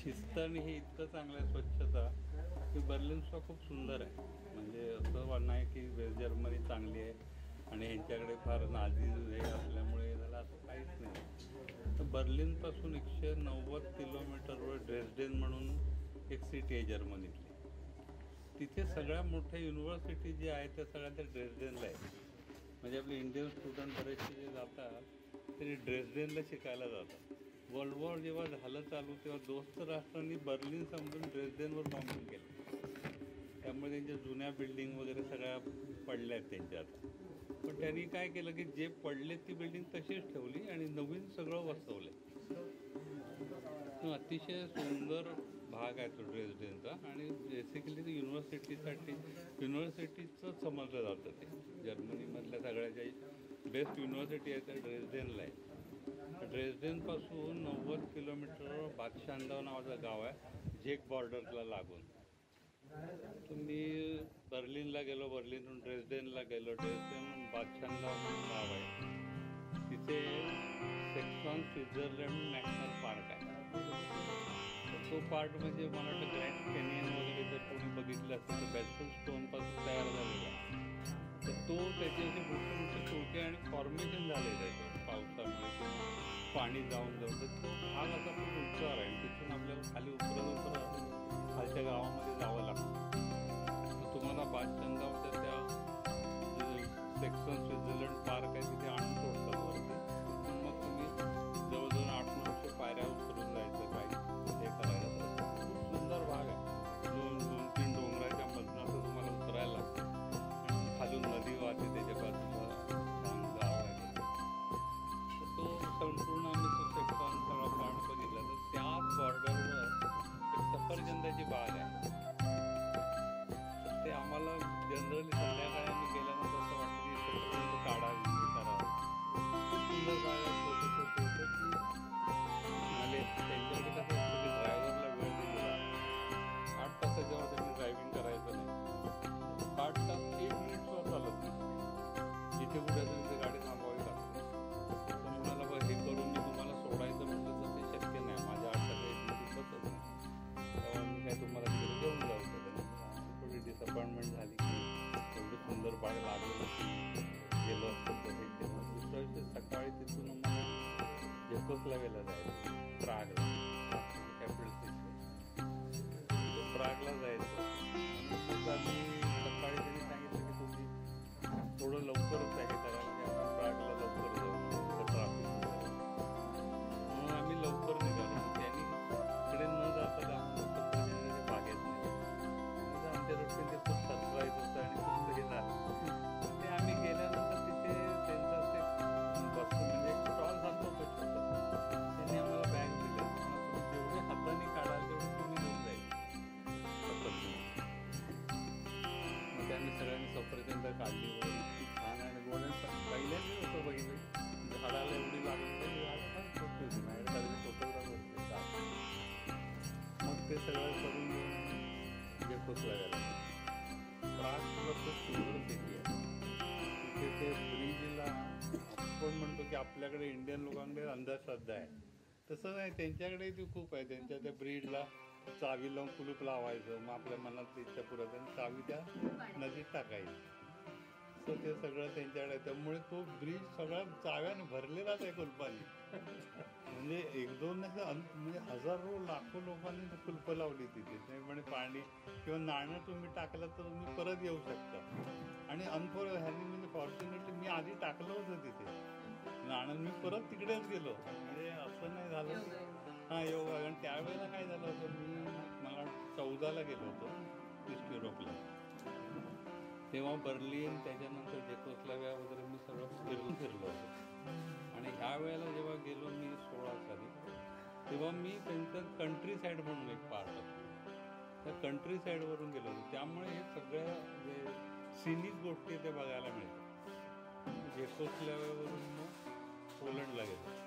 शिस्त आणि हे इतकं चांगलं आहे, स्वच्छता, की बर्लिन सुद्धा खूप सुंदर आहे. म्हणजे असं म्हणणं आहे की वेस्ट जर्मनी चांगली आहे आणि ह्यांच्याकडे फार नाझी हे असल्यामुळे झालं, असं काहीच नाही. तर बर्लिनपासून 190 किलोमीटरवर ड्रेस्डेन म्हणून एक सिटी आहे जर्मनीतली. तिथे सगळ्या मोठ्या युनिव्हर्सिटी जे आहेत त्या सगळ्या त्या ड्रेस्डेनला आहेत. म्हणजे आपले इंडियन स्टुडंट बरेचसे जे जातात ते ड्रेस्डेनला शिकायला जातात. वर्ल्ड वॉर जेव्हा झालं चालू तेव्हा दोस्त राष्ट्रांनी बर्लिन समजून ड्रेस्डेनवर बॉम्बिंग केलं. त्यामुळे त्यांच्या जुन्या बिल्डिंग वगैरे सगळ्या पडल्या आहेत त्यांच्या आता. पण त्यांनी काय केलं की जे पडले ती बिल्डिंग तशीच ठेवली आणि नवीन सगळं वसवलं. अतिशय सुंदर भाग आहे तो ड्रेस्डेनचा. आणि बेसिकली ते युनिव्हर्सिटीचं समजलं जातं. ते जर्मनीमधल्या सगळ्या ज्या बेस्ट युनिव्हर्सिटी आहे त्या ड्रेस्डेनला आहे. ड्रेस्डेनपासून 90 किलोमीटरवर बादशांदाव नावाचं गाव आहे, झेक बॉर्डरला लागून. तुम्ही बर्लिनला गेलो, बर्लिनहून ड्रेस्डेनला गेलो, ड्रेस्डेनहून बादशांदाव गाव आहे. तिथे सेक्शन स्वित्झर्लंड नॅशनल पार्क आहे. तो पार्ट म्हणजे मला वाटतं ग्रँड कॅनियन वगैरे जर कोणी बघितलं असेल तर बॅल्सम स्टोनपासून तयार झालेला आहे. तर तो त्याचे असे मोठे मोठे तोटे आणि फॉर्मेशन झाले त्याच्यावर पावसामुळे पाणी जाऊन तर तो भाग असा खूप उंचावर आहे. तिथून आपल्याला खाली उतरत खालच्या गावामध्ये जावं लागतं. तर तुम्हाला बादशांगावच्या त्या सेक्शन स्वित्झर्लंड पार्क आहे तिथे आणून सोडतात वरती. तिथून मग तुम्ही जवळजवळ 800-900 पायऱ्या उतरून जायचं काही हे करायला. तिथे कुठेतरी ते गाडी थांबवावी लागते. तर म्हणाला बघ हे करून मी तुम्हाला सोडायचं म्हटलं तर ते शक्य नाही, माझ्या आठवड्यात एक बसत नाही, तेव्हा मी काय तुम्हाला तिकडे घेऊन जाऊ शकत. थोडी डिसअपॉइंटमेंट झाली की एवढं सुंदर बाग लागलं गेलो असतं तर हे केलं. दुसऱ्या दिवशी सकाळी तिथून मला जेकोस्लोवाकियाला जायचं, प्रागला, कॅपिटल सिटी. प्रागला जायचं. मग आम्ही सकाळी त्यांनी सांगितलं की तुम्ही थोडं लवकरच आहे करा, म्हणजे आपण प्रागला लवकर जाऊ, ट्राफिक म्हणून आम्ही लवकर निघालो. त्यांनी इकडे न जाता आपण बागेत नाही. आमच्या दृष्टीने ते खूप सरप्राईज होतं आणि खूप हे झालं. ते आम्ही गेल्यानंतर तिथे त्यांचं ते बस म्हणजे स्टॉल झालं होतं छोटं. त्यांनी आम्हाला बॅग दिले, जेवढे हाताने काढाल तेवढे तुम्ही घेऊन जाईल सफरचंद. मग त्याने सगळ्यांनी सफरचंद काढली वगैरे, इतकी छान आणि गोड. पहिल्यांदा होतं बघितलं, झाडाला एवढी लागून झाड फार छोटी होती, माझ्याकडे फोटोग्राफ होते. मग ते सगळं करून जेकोस्लोवाकियाला. प्राग सुद्धा खूप सुंदर सिटी आहे. तिथे ते ब्रिजला आपण म्हणतो की आपल्याकडे इंडियन लोकांकडे अंधश्रद्धा आहे, तसं नाही, त्यांच्याकडे ती खूप आहे. त्यांच्या त्या ब्रिजला चावी लावून कुलूप लावायचं, मग आपल्या मनात इच्छा पुरत आणि चावी त्या नदीत टाकायची. तर ते सगळं त्यांच्याकडे, त्यामुळे तो ब्रिज सगळा चाव्याने भरलेलाच आहे कुलपाने. म्हणजे एक दोन म्हणजे हजारो लाखो लोकांनी कुलपं लावली तिथे. त्यामुळे पाणी किंवा नाणं तुम्ही टाकलं तर तुम्ही परत येऊ शकता. आणि ह्यांनी म्हणजे फॉर्च्युनेटली मी आधी टाकलं होतं तिथे नाणं, मी परत तिकडेच गेलो. म्हणजे असं नाही झालं की हां योगा. कारण त्यावेळेला काय झालं होतं, मला 14ला गेलो होतो ईस्ट युरोपला, तेव्हा बर्लिन त्याच्यानंतर जेकोस्लोवाकिया वगैरे मी सगळं फिरलो होतो. आणि ह्या वेळेला जेव्हा गेलो मी 16 साली, तेव्हा मी त्यांचं कंट्री साईड म्हणून एक पार्ट होतो, त्या कंट्री साईडवरून गेलो होतो. त्यामुळे हे सगळ्या जे सिनिक गोष्टी ते बघायला मिळतात. जेकोस्लोवाकियावरून मग पोलंडला गेलो.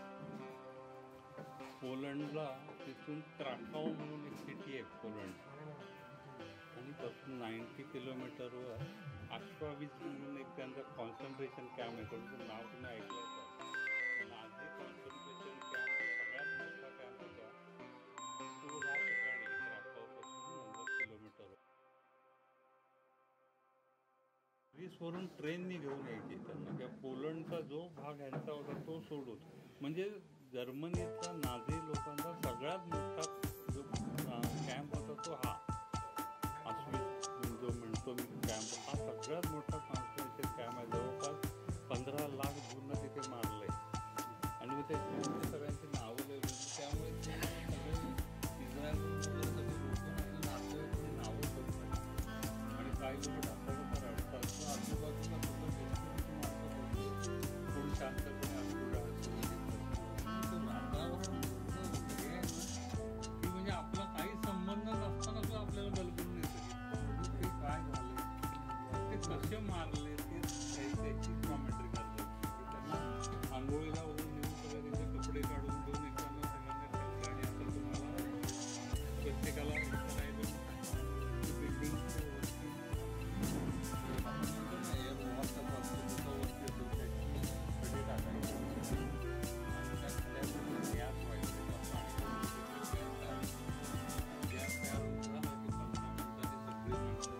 पोलंडला तिथून क्राकाव म्हणून एक सिटी आहे पोलंड, आणि पासून 90 किलोमीटरवर आश्वाविच म्हणून एक त्यांचा कॉन्सन्ट्रेशन कॅम्प आहे. त्यांचं नाव तुम्ही ऐकलं होतं, नाझी कॉन्सन्ट्रेशन कॅम्प. सगळ्यात मोठा कॅम्प होता तो या ठिकाणी क्राकावपासून 90 किलोमीटरवर. ग्रीसवरून ट्रेननी घेऊन यायची त्यांना. त्या पोलंडचा जो भाग ह्यांचा होता तो सोडून, म्हणजे जर्मनीचा नाझी लोकांचा सगळ्यात मोठा जो कॅम्प होता तो हा ऑश्विट्झ जो म्हणतो मी कॅम्प, हा सगळ्यात मोठा कॉन्सन्ट्रेशन कॅम्प आहे. जवळपास 15 लाख जूंना तिथे मारलं आहे. आणि मग ते सगळ्यांची नावं लिहिली, त्यामुळे ते सगळे इस्रायलमध्ये सगळे लोक नातेवाईक नावं करतात. आणि काही लोक ढासळतात, रडतात. आजूबाजूला कोण शांतपणे आजूबाजूला वातावरण हे आहे ना की म्हणजे आपला काही संबंध नसताना सुद्धा आपल्याला कल्पना येतं की काय झालं, ते कसे मारले, ते त्याची कॉमेंट्री करतात. त्यांना आंघोळीला वगैरे नेऊन सगळे तिथे कपडे काढून घेऊन एकाला सगळ्यांना ठेवलं आणि आता तुम्हाला प्रत्येकाला करायचं बिल्डिंग वरती आपण म्हणतो ना हे वाटतं वरती होतो त्याची खडे टाकायचे आणि त्या खड्यामध्ये गॅस व्हायचं, गॅस तयार होत झालं की 15 मिनिटांनी सगळी माणसं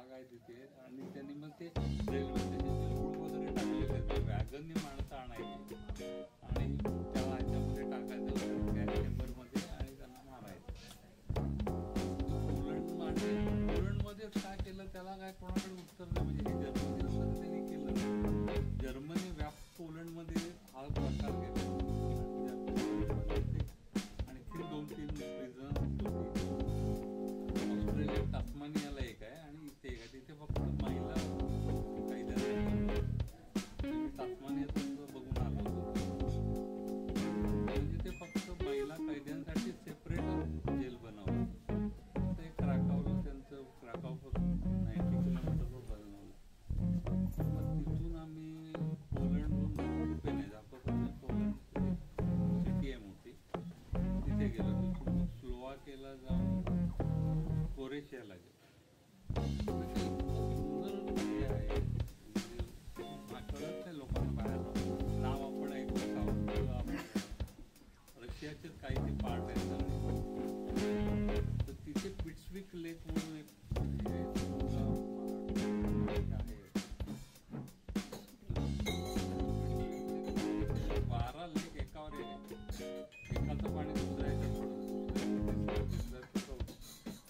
भाग आहे तिथे आणि त्यांनी मग ते रेल्वे स्टेशनचे रोड वगैरे टाकलेले आहेत. वॅगननी माणसं आणायची आणि त्या ह्याच्यामध्ये टाकायचं गॅस चेंबरमध्ये आणि त्यांना मारायचं. पोलंडमध्ये काय केलं त्याला काय कोणाकडे उत्तर नाही. म्हणजे हे जर्मनी वगैरे त्यांनी केलं. जर्मनी व्याप्त पोलंडमध्ये हा प्रकार केला. आणखी 2-3 प्रिझन होते. ऑस्ट्रेलिया टास्मानियाला एक आहे आणि इथे एक आहे. तिथे फक्त महिला कैद्यांसाठी. टास्मानियाचं बघून आलो होतो. म्हणजे ते फक्त महिला कैद्यांसाठी सेपरेट जेल बनवलं. ते क्राकावला त्यांचं क्राकावपासून 90 किलोमीटरवर बनवलं. मग तिथून आम्ही पोलंडहून पेने जातो. पोलंड सिटी आहे मोठी, तिथे गेलो. तिथून मग स्लोवाकियाला जाऊन क्रोएशियाला गेलो. सुंदर हे आहे. कळत नाही लोकांना बाहेर नाव आपण ऐकून आहोत. रशियाचेच काही ते पार्ट आहेत सगळे. तर तिथे पिट्सविक लेक म्हणून एक हे आहे. 12 लेक एकावर एक. एकाचं पाणी दुसऱ्या ह्याच्यात पडतं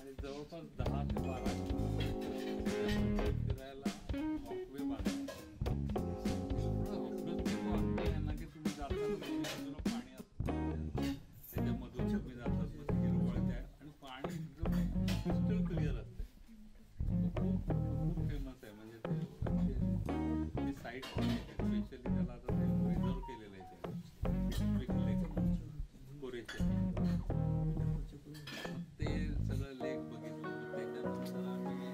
आणि जवळपास 10 ते 12 किलोमीटर फिरायला वॉकवे बांधतात. एवढं वॉकवे आहे ना की तुम्ही जाताना पाणी असतं, त्याच्यामधून तुम्ही जातात. मग हिरवळ आहे आणि पाणी एकदम क्रिस्टल क्लिअर असते. खूप खूप फेमस आहे. म्हणजे ते साईट पण आहे स्पेशली. त्याला आता ते प्रिझर्व केलेलं आहे ते सगळं लेक बघितलं. त्याच्यानंतर आम्ही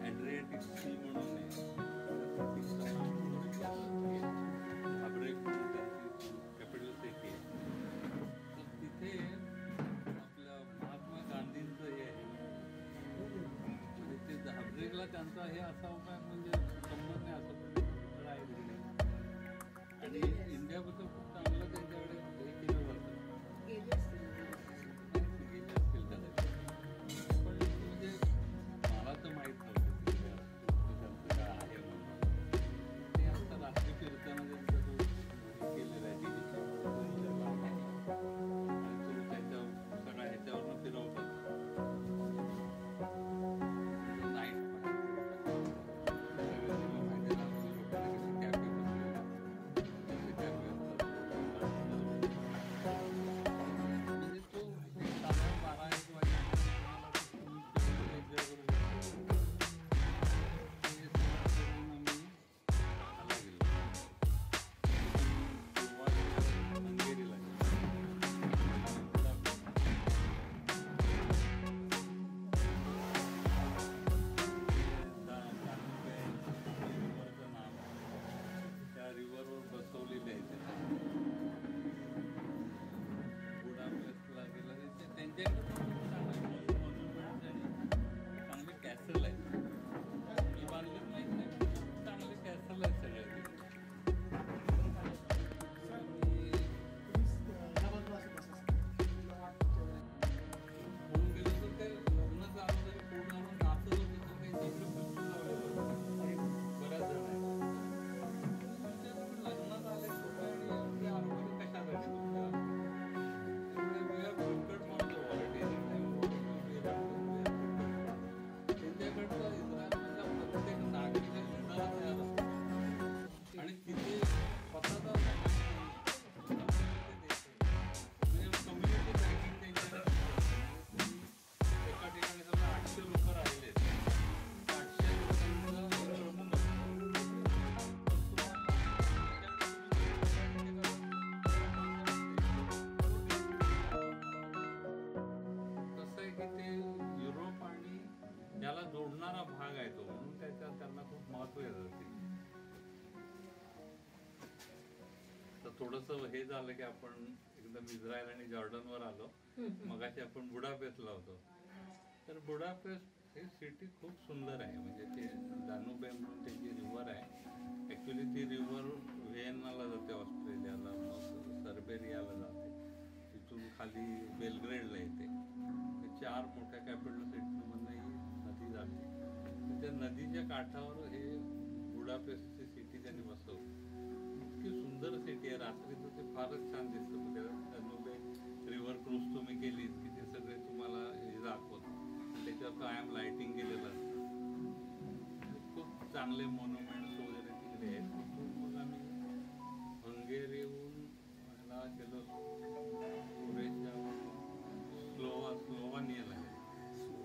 ॲड्रियाटिक सी म्हणून आहे हाब्रेक म्हणून त्यांची कॅपिटल सिटी आहे. तर तिथे आपल्या महात्मा गांधींचं हे आहे. म्हणजे ते हाब्रेकला त्यांचा हे असा उपाय म्हणजे संबंध नाही असं पण आहे तिकडे. आणि इंडियाबद्दल खूप चांगलं त्यांच्याकडे हे केलं जातं. गेले असतील कदाचित. पण म्हणजे मला तर माहीत नव्हतं तिथे त्यांचं काय आहे म्हणून. ते आता रात्री फिरताना त्यांचं तो केलेलं आहे आणि तो त्याच्या सगळ्या ह्याच्यावरनं फिरवतात. नाईट थोडंसं हे झालं की आपण एकदम इस्रायल आणि जॉर्डनवर आलो. मगाशी आपण बुडापेस्टला होतो. तर बुडापेस्ट ही सिटी खूप सुंदर आहे. म्हणजे ते दानुबे म्हणून त्याची रिव्हर आहे. ॲक्च्युली ती रिव्हर व्हिएन्नाला जाते ऑस्ट्रेलियाला, मग सर्बेरियाला जाते, तिथून खाली बेलग्रेडला येते. 4 मोठ्या कॅपिटल सिटीमधनं ही नदी जाते. त्या नदीच्या काठावर हे बुडापेस्टची सिटी त्यांनी बसवली. इतकी सुंदर सिटी आहे, रात्रीचं ते फारच छान दिसतं. त्यानुबे रिव्हर क्रूज तुम्ही केली की ते सगळे तुम्हाला हे दाखवत, त्याच्यावर कायम लाइटिंग केलेलं असतं. खूप चांगले मोन्युमेंट्स वगैरे तिकडे आहेत. तिथून मग आम्ही हंगेरीहून ह्याला गेलो, स्लोवानियाला गेलो.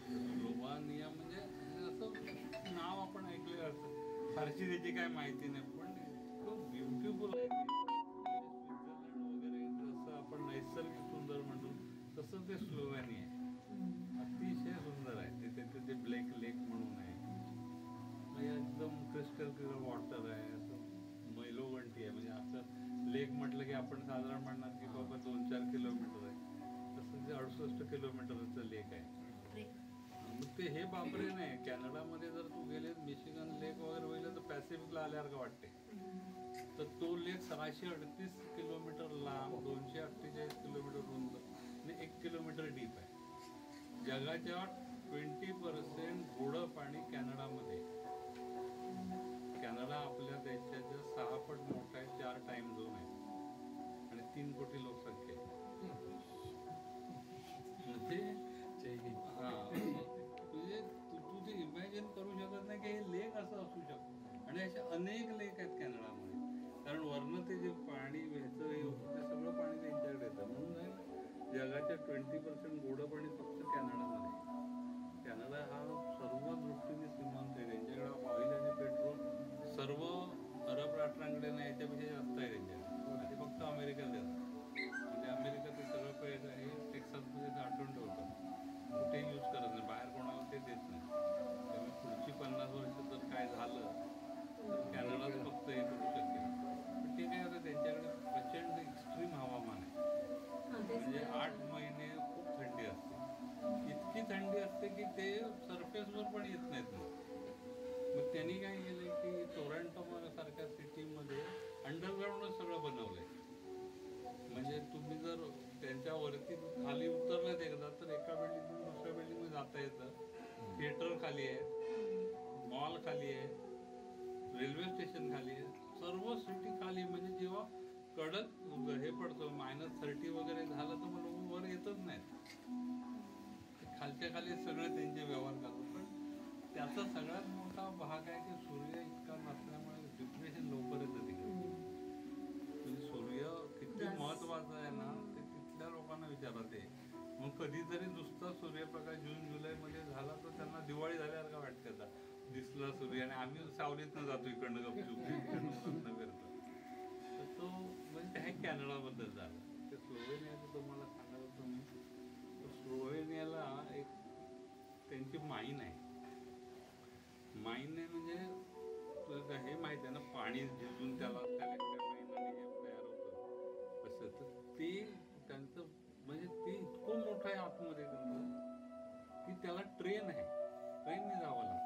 स्लोवानिया म्हणजे असं नाव आपण ऐकलं असतं, फारशी त्याची काय माहिती नाही, पण खूप ब्युटिफुल आहे. स्वित्झर्लंड वगैरे जसं आपण नैसर्गिक सुंदर म्हणतो तसं ते स्लोवेनिया आहे. अतिशय सुंदर आहे. तिथे ते ब्लॅक लेक म्हणून आहे, एकदम क्रिस्टल क्लिअर वॉटर आहे. असं मैलोगंटी आहे, म्हणजे असं लेक म्हटलं की आपण साधारण म्हणणार की बाबा 2-4 किलोमीटर आहे, तसं ते 68 किलोमीटरचं लेक आहे. मग ते हे बापरे नाही. कॅनडामध्ये जर तू गेले मिशिगन लेक वगैरे वगैरे तर पॅसिफिकला आल्यासारखं वाटते. तर तो लेक 738 किलोमीटर लांब, 248 किलोमीटर रुंद आणि 1 किलोमीटर डीप आहे. जगाच्या 20% गोडं पाणी कॅनडामध्ये. कॅनडा आपल्या देशाच्या 6 पट मोठा आहे, 4 टाइम झोन आहे आणि 3 कोटी लोकसंख्या आहे. म्हणजे तू ते इमॅजिन करू शकत नाही की हे लेक असं असू शकतं. आणि असे अनेक लेक आहेत कॅनडामध्ये, कारण वरनं ते जे पाणी व्हायचं हे होतं ते सगळं पाणी त्यांच्याकडे येतं. म्हणून नाही जगाच्या 20% गोडं पाणी फक्त कॅनडामध्ये. कॅनडा हा सर्व दृष्टीने श्रीमंत आहे. त्यांच्याकडे ऑइल आणि पेट्रोल सर्व अरब राष्ट्रांकडे नाही, याच्यापेक्षा जास्त आहे त्यांच्याकडे. ते फक्त अमेरिकेला देतात. म्हणजे अमेरिका ते सगळं पैसे हे टेक्सासमध्ये साठवून ठेवतात, कुठेही यूज करत नाही, बाहेर कोणाला ते देत नाही. त्यामुळे पुढची 50 वर्ष जर काय झालं तर कॅनडाच फक्त हे करू शकेल. पण ते काय होतं, त्यांच्याकडे प्रचंड एक्स्ट्रीम हवामान आहे. म्हणजे 8 महिने खूप थंडी असते. इतकी थंडी असते की ते सरफेसवर पण येत नाहीत. मग त्यांनी काय केलं की टोरंटो सारख्या सिटीमध्ये अंडरग्राऊंडच सगळं बनवलंय. म्हणजे तुम्ही जर त्यांच्यावरती खाली उतरलेत एकदा तर एका बिल्डिंगतून दुसऱ्या बिल्डिंगमध्ये जाता येतं. थिएटर खाली आहे, मॉल खाली आहे, रेल्वे स्टेशन खाली आहे, सर्व सिटी खाली. म्हणजे जेव्हा कडक हे पडतं -30 वगैरे झालं तर मग लोक वर येतच नाहीत. खालच्या खाली सगळे त्यांचे व्यवहार करतात. पण त्याचा सगळ्यात मोठा भाग आहे की सूर्य इतका नसल्यामुळे डिप्रेशन लवकर येतं तिकडे. म्हणजे सूर्य किती महत्वाचं आहे ना ते तिथल्या लोकांना विचारत आहे. मग कधीतरी नुसता सूर्यप्रकाश जून-जुलैमध्ये झाला तर त्यांना दिवाळी झाल्यासारखं वाटतं. आता दिसला सूर्य आणि आम्ही सावलीतनं जातो इकडनं गपचूप करतो. तर तो म्हणजे हे कॅनडाबद्दल झालं. ते स्लोवेनियाचं तुम्हाला सांगायला होतं मी. स्लोवेनियाला एक त्यांची माईन आहे. माईन आहे म्हणजे तुला हे माहिती आहे ना, पाणी झिजून त्याला तयार होतं असं. तर ते त्यांचं म्हणजे ते इतकं मोठं आहे आतमध्ये की त्याला ट्रेन आहे, ट्रेनने जावं लागतं.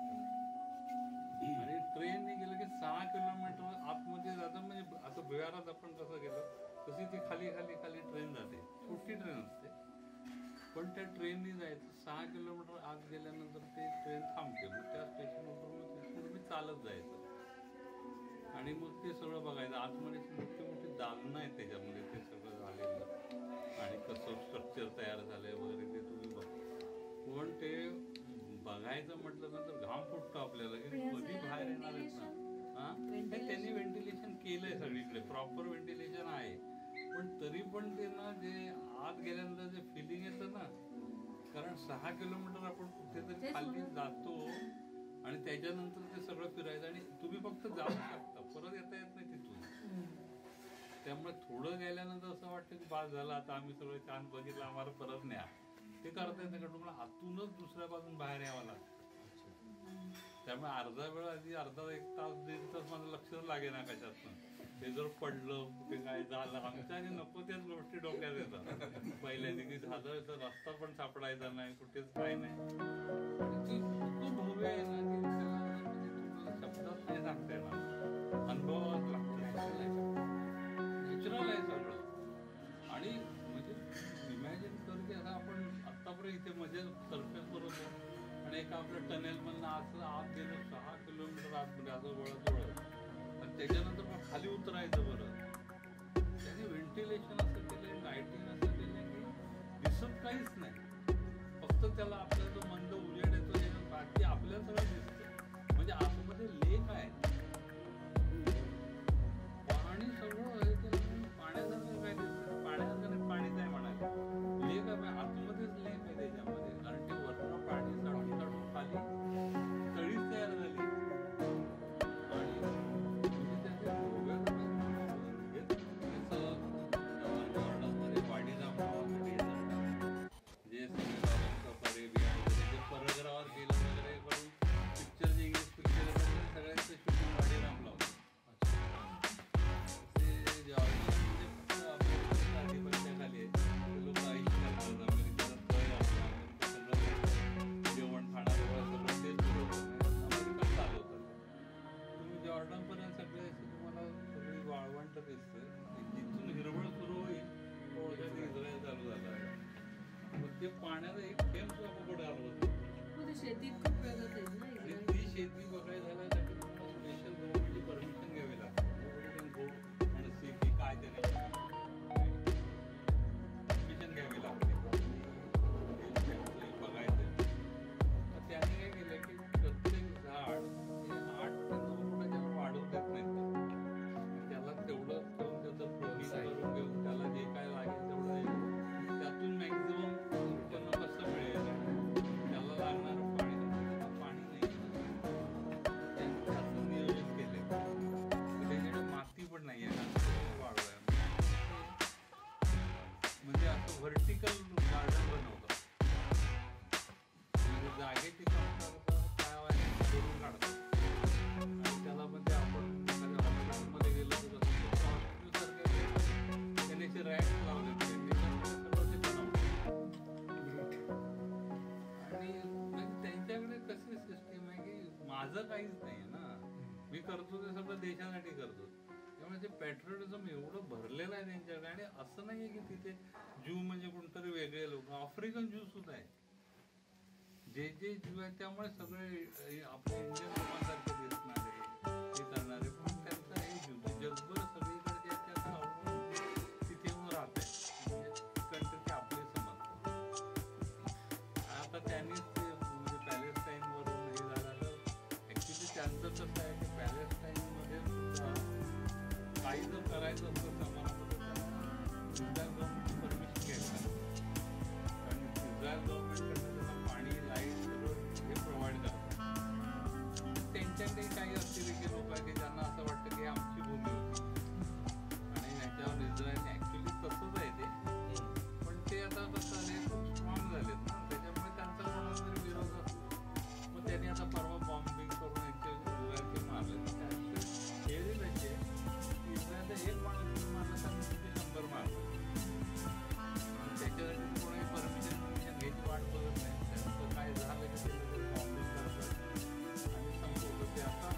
आणि ट्रेनने गेलं की 6 किलोमीटर आतमध्ये जातं. म्हणजे असं बिहारात आपण कसं गेलं तशी ती खाली खाली खाली ट्रेन जाते. छोटी ट्रेन असते पण त्या ट्रेनने जायचं. 6 किलोमीटर आत गेल्यानंतर ते ट्रेन थांबते. मग त्या स्टेशनवर तिथून मी चालत जायचं आणि मग ते सगळं बघायचं. आतमध्ये मोठी मोठी दालनं आहेत त्याच्यामध्ये, ते सगळं झालेलं आणि कसं स्ट्रक्चर तयार झालंय वगैरे ते तुम्ही बघ. पण ते बघायचं म्हटलं ना तर घाम फुटतो आपल्याला की कधी बाहेर येणार आहेत ना. त्यांनी व्हेंटिलेशन केलंय सगळीकडे, प्रॉपर व्हेंटिलेशन आहे. पण तरी पण ते ना जे आत गेल्यानंतर जे फिलिंग येतं ना, कारण 6 किलोमीटर आपण कुठेतरी खाली जातो आणि त्याच्यानंतर ते सगळं फिरायचं आणि तुम्ही फक्त जाऊ शकता, परत येता येत नाही तिथून. त्यामुळे थोडं गेल्यानंतर असं वाटतं की बास झालं, आता आम्ही सगळं छान बघितलं, आम्हाला परत न्या. ते करता येतं का तुम्हाला? आतूनच दुसऱ्या बाजून बाहेर यावं लागतं. त्यामुळे अर्धा वेळ आधी अर्धा 1 तास 1.5 तास माझं लक्षच लागे ना कशात. ते जर पडलं कुठे काय झालं आमच्या आणि नको त्याच गोष्टी डोक्यात येतात पहिल्यांदा की झालं तर रस्ता पण सापडायचा नाही, कुठेच काय नाही. खूप भव्य आहे ना की त्याला शब्दात नाही सांगता येणार, अनुभवावंच लागतं. नॅचरल आहे सगळं. आणि म्हणजे इमॅजिन कर की आता आपण आत्तापर्यंत इथे मध्ये सरफेसवर होतो आणि एका आपल्या टनेलमधनं असं आत गेलं 6 किलोमीटर आतमध्ये असं वळत आणि त्याच्यानंतर मग खाली उतरायचं बरं. त्याने व्हेंटिलेशन असं केलं, लाईटिंग असं केलं की दिसत काहीच नाही, फक्त त्याला आपल्याला जो मंद उजेड येतो बाकी आपल्याला सगळं दिसतं. म्हणजे आतमध्ये लेक आहे, पाणी सगळं हे केलं, पाण्यासारखं काय दिसतं, पाण्यासारखं नाही, पाणीच आहे म्हणाले, लेक आहे आतमध्येच लेक आहे त्याच्यामध्ये. कारण ते वरनं पाणी साठून साठून खाली तळीच तयार झाली आणि म्हणजे त्याचे वाडीला जे सफारी परग्रावर गेलं वगैरे करून पिक्चर जे इंग्लिश पिक्चर सगळ्यांचं शूटिंग वाडीरामला होतं. ते आधिपत्याखाली लोक आयुष्य करतात, अमेरिकेला सगळं जेवण खाणं सगळं तेच अमेरिका चालवतात. तुम्ही जॉर्डनपर्यंत सगळे तुम्हाला सगळी वाळवंट दिसते, जिथून हिरवळ सुरू होईल थोडक्यात इस्रायल चालू झाला आहे. मग ते पाण्याला एक थेंब सुद्धा पकड घालवत नाही. शेतीत खूप वेळ जाते ना आणि इकडे. ती शेती बघायला जाण्यासाठी तुम्हाला स्पेशल गव्हर्नमेंटची परमिशन घ्यावी लागते. आणि शेती काय त्याने परमिशन घ्यावी लागते बघायचं. तर त्याने काय केलं की प्रत्येक झाड हे 8 ते 9 फुटाच्या वर वाढवू देत नाहीत. त्याला तेवढं ठेवून त्याचं प्रोसेस करून घेऊन त्याला जे काय लागेल तेवढं द्यायचं. त्यातून मॅक्झिमम उत्पन्न कसं मिळेल, त्याला लागणारं पाणी नाही त्यांनी असं नियोजन केलंय. त्याच्याकडे माती पण नाही आहे वाढवाय, म्हणजे असं व्हर्टिकल गार्डन बनवतं. म्हणजे जागेची कमतरता काय करून काढतात आणि त्याला म्हणजे आपण हॉस्पिटलमध्ये गेलो तर हॉस्पिटलसारखे त्याने रॅक लावले सगळं ते बनवलं. आणि म्हणजे त्यांच्याकडे कशी सिस्टीम आहे की माझं काहीच नाही ना, मी करतो ते सगळं देशासाठी करतो. त्यामुळे ते पॅट्रियोटिझम एवढं भरलेलं आहे त्यांच्याकडे. आणि असं नाहीये की तिथे ज्यू म्हणजे कोणतरी वेगळे लोक, आफ्रिकन ज्यू सुद्धा आहे, जे जे ज्यू आहेत. त्यामुळे सगळे आपले इंडियन लोकांसारखे दिसणारे हे करणारे, पण त्यांचं हे ज्यू जगभर सगळीकडे जे त्यांचं तिथे येऊन राहत आहे, म्हणजे कंट्रीचे आपले समजतात. आता त्यांनीच ते म्हणजे पॅलेस्टाईनवरून हे झालं. ऍक्च्युली त्यांचं कसं आहे की पॅलेस्टाईनमध्ये सुद्धा काही जर करायचं असतं समाजामध्ये इस्रायल गव्हर्नमेंटची परमिशन घ्यायला लागते. कारण इस्रायल गव्हर्नमेंटकडनं त्यांना पाणी, लाईट सगळं हे प्रोव्हाइड करतात. त्यांच्याकडे काही अतिरेकी लोक आहेत की ज्यांना असं वाटतं की आमची भूमी होती आणि ह्याच्यावर इस्रायलने ऍक्च्युली तसंच आहे ते, पण ते आता कसं झाले खूप स्ट्रॉंग झालेत ना, त्याच्यामुळे त्यांचा कोणाचा तरी विरोध असतो. मग त्यांनी आता परवा बॉम्बिंग करून इस्रायलचे मारले. त्याचे हे त्याचे इस्रायलचा एक माणूस मारला तर तिथे 100 मारला. त्याच्यासाठी कोणी परमिशन घ्यायची वाट बघत नाही. त्यांचं काय झालं की ते बॉम्बिंग करतात आणि संपवलं. ते आता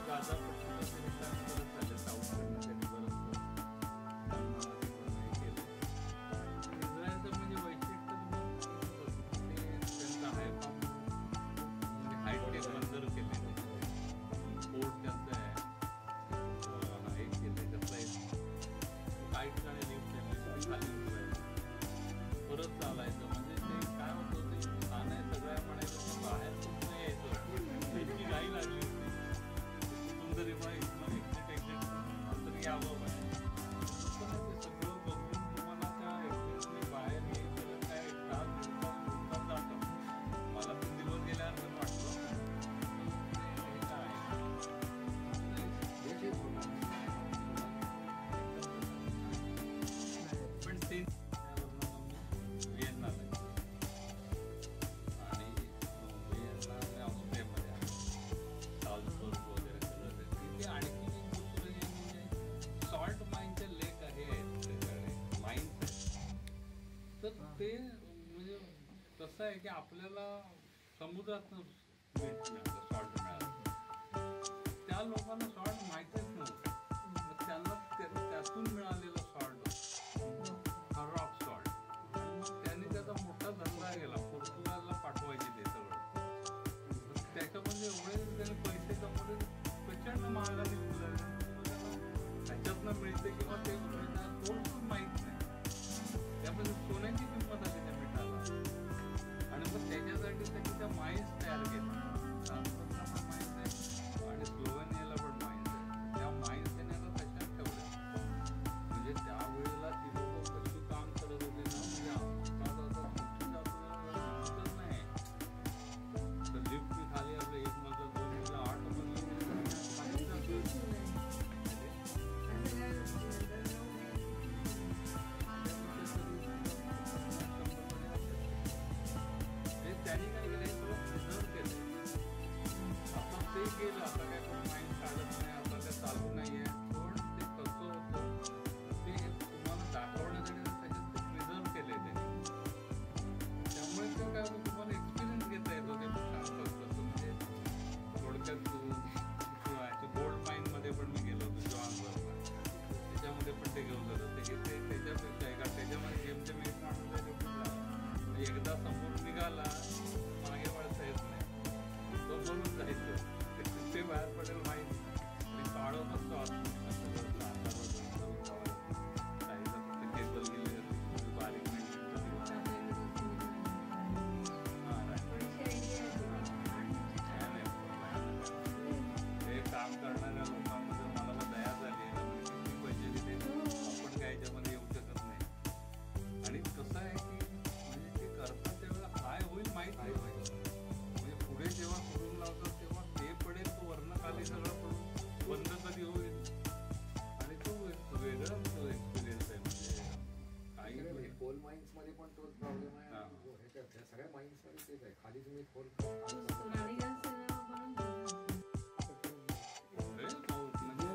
गाजा पट्टीला तरी काय करत झालं, साऊथकडनं त्यांनी बरंच केलं. इस्रायलचं म्हणजे वैशिष्ट्य ते त्यांचं म्हणजे हायटेक बंदर केले, पोर्ट त्यांचं आहे हे केलं. त्यातला काही ठिकाणी लिफ्ट त्यांनी खाली उतरायचं, परत चालायचं. म्हणजे ते काय होतं, ते छान आहे सगळ्या म्हणायचं, बाहेर कुठं यायचं त्यांची घाई लागली होती. सुंदर एक्झिट नंतर यावं पाहिजे. ते सगळं बघून तुम्हाला त्या एक्झिटने बाहेर यायचं काय एक तास जातं. मला पण दिवस गेल्यानंतर वाटलं हे काय पण ते व्हिएन्नाला आणि व्हिएन्ना ऑस्ट्रियामध्ये आहे, साल्झबर्ग वगैरे सगळं तिथे. आणखी एक दुसरं हे म्हणजे सॉल्ट माईनचे लेक आहेत त्याच्याकडे, माईन्स आहेत. तर ते म्हणजे कसं आहे की आपल्याला समुद्रातनं मिळालं, सॉल्ट मिळालं. त्या लोकांना सॉल्ट माहितीच नव्हतं. मग त्यांना त्यातून मिळालेलं सॉल्ट हा रॉक सॉल्ट, आणि मग त्यांनी त्याचा मोठा धंदा केला. पोर्तुगालला पाठवायचे ते सगळं. माइन्समध्ये पण तोच प्रॉब्लेम आहे. हा. ह्याच्या सगळ्या माइन्समध्ये तेच आहे. खाली तुम्ही खोल राणीगंज सिनेमा म्हणून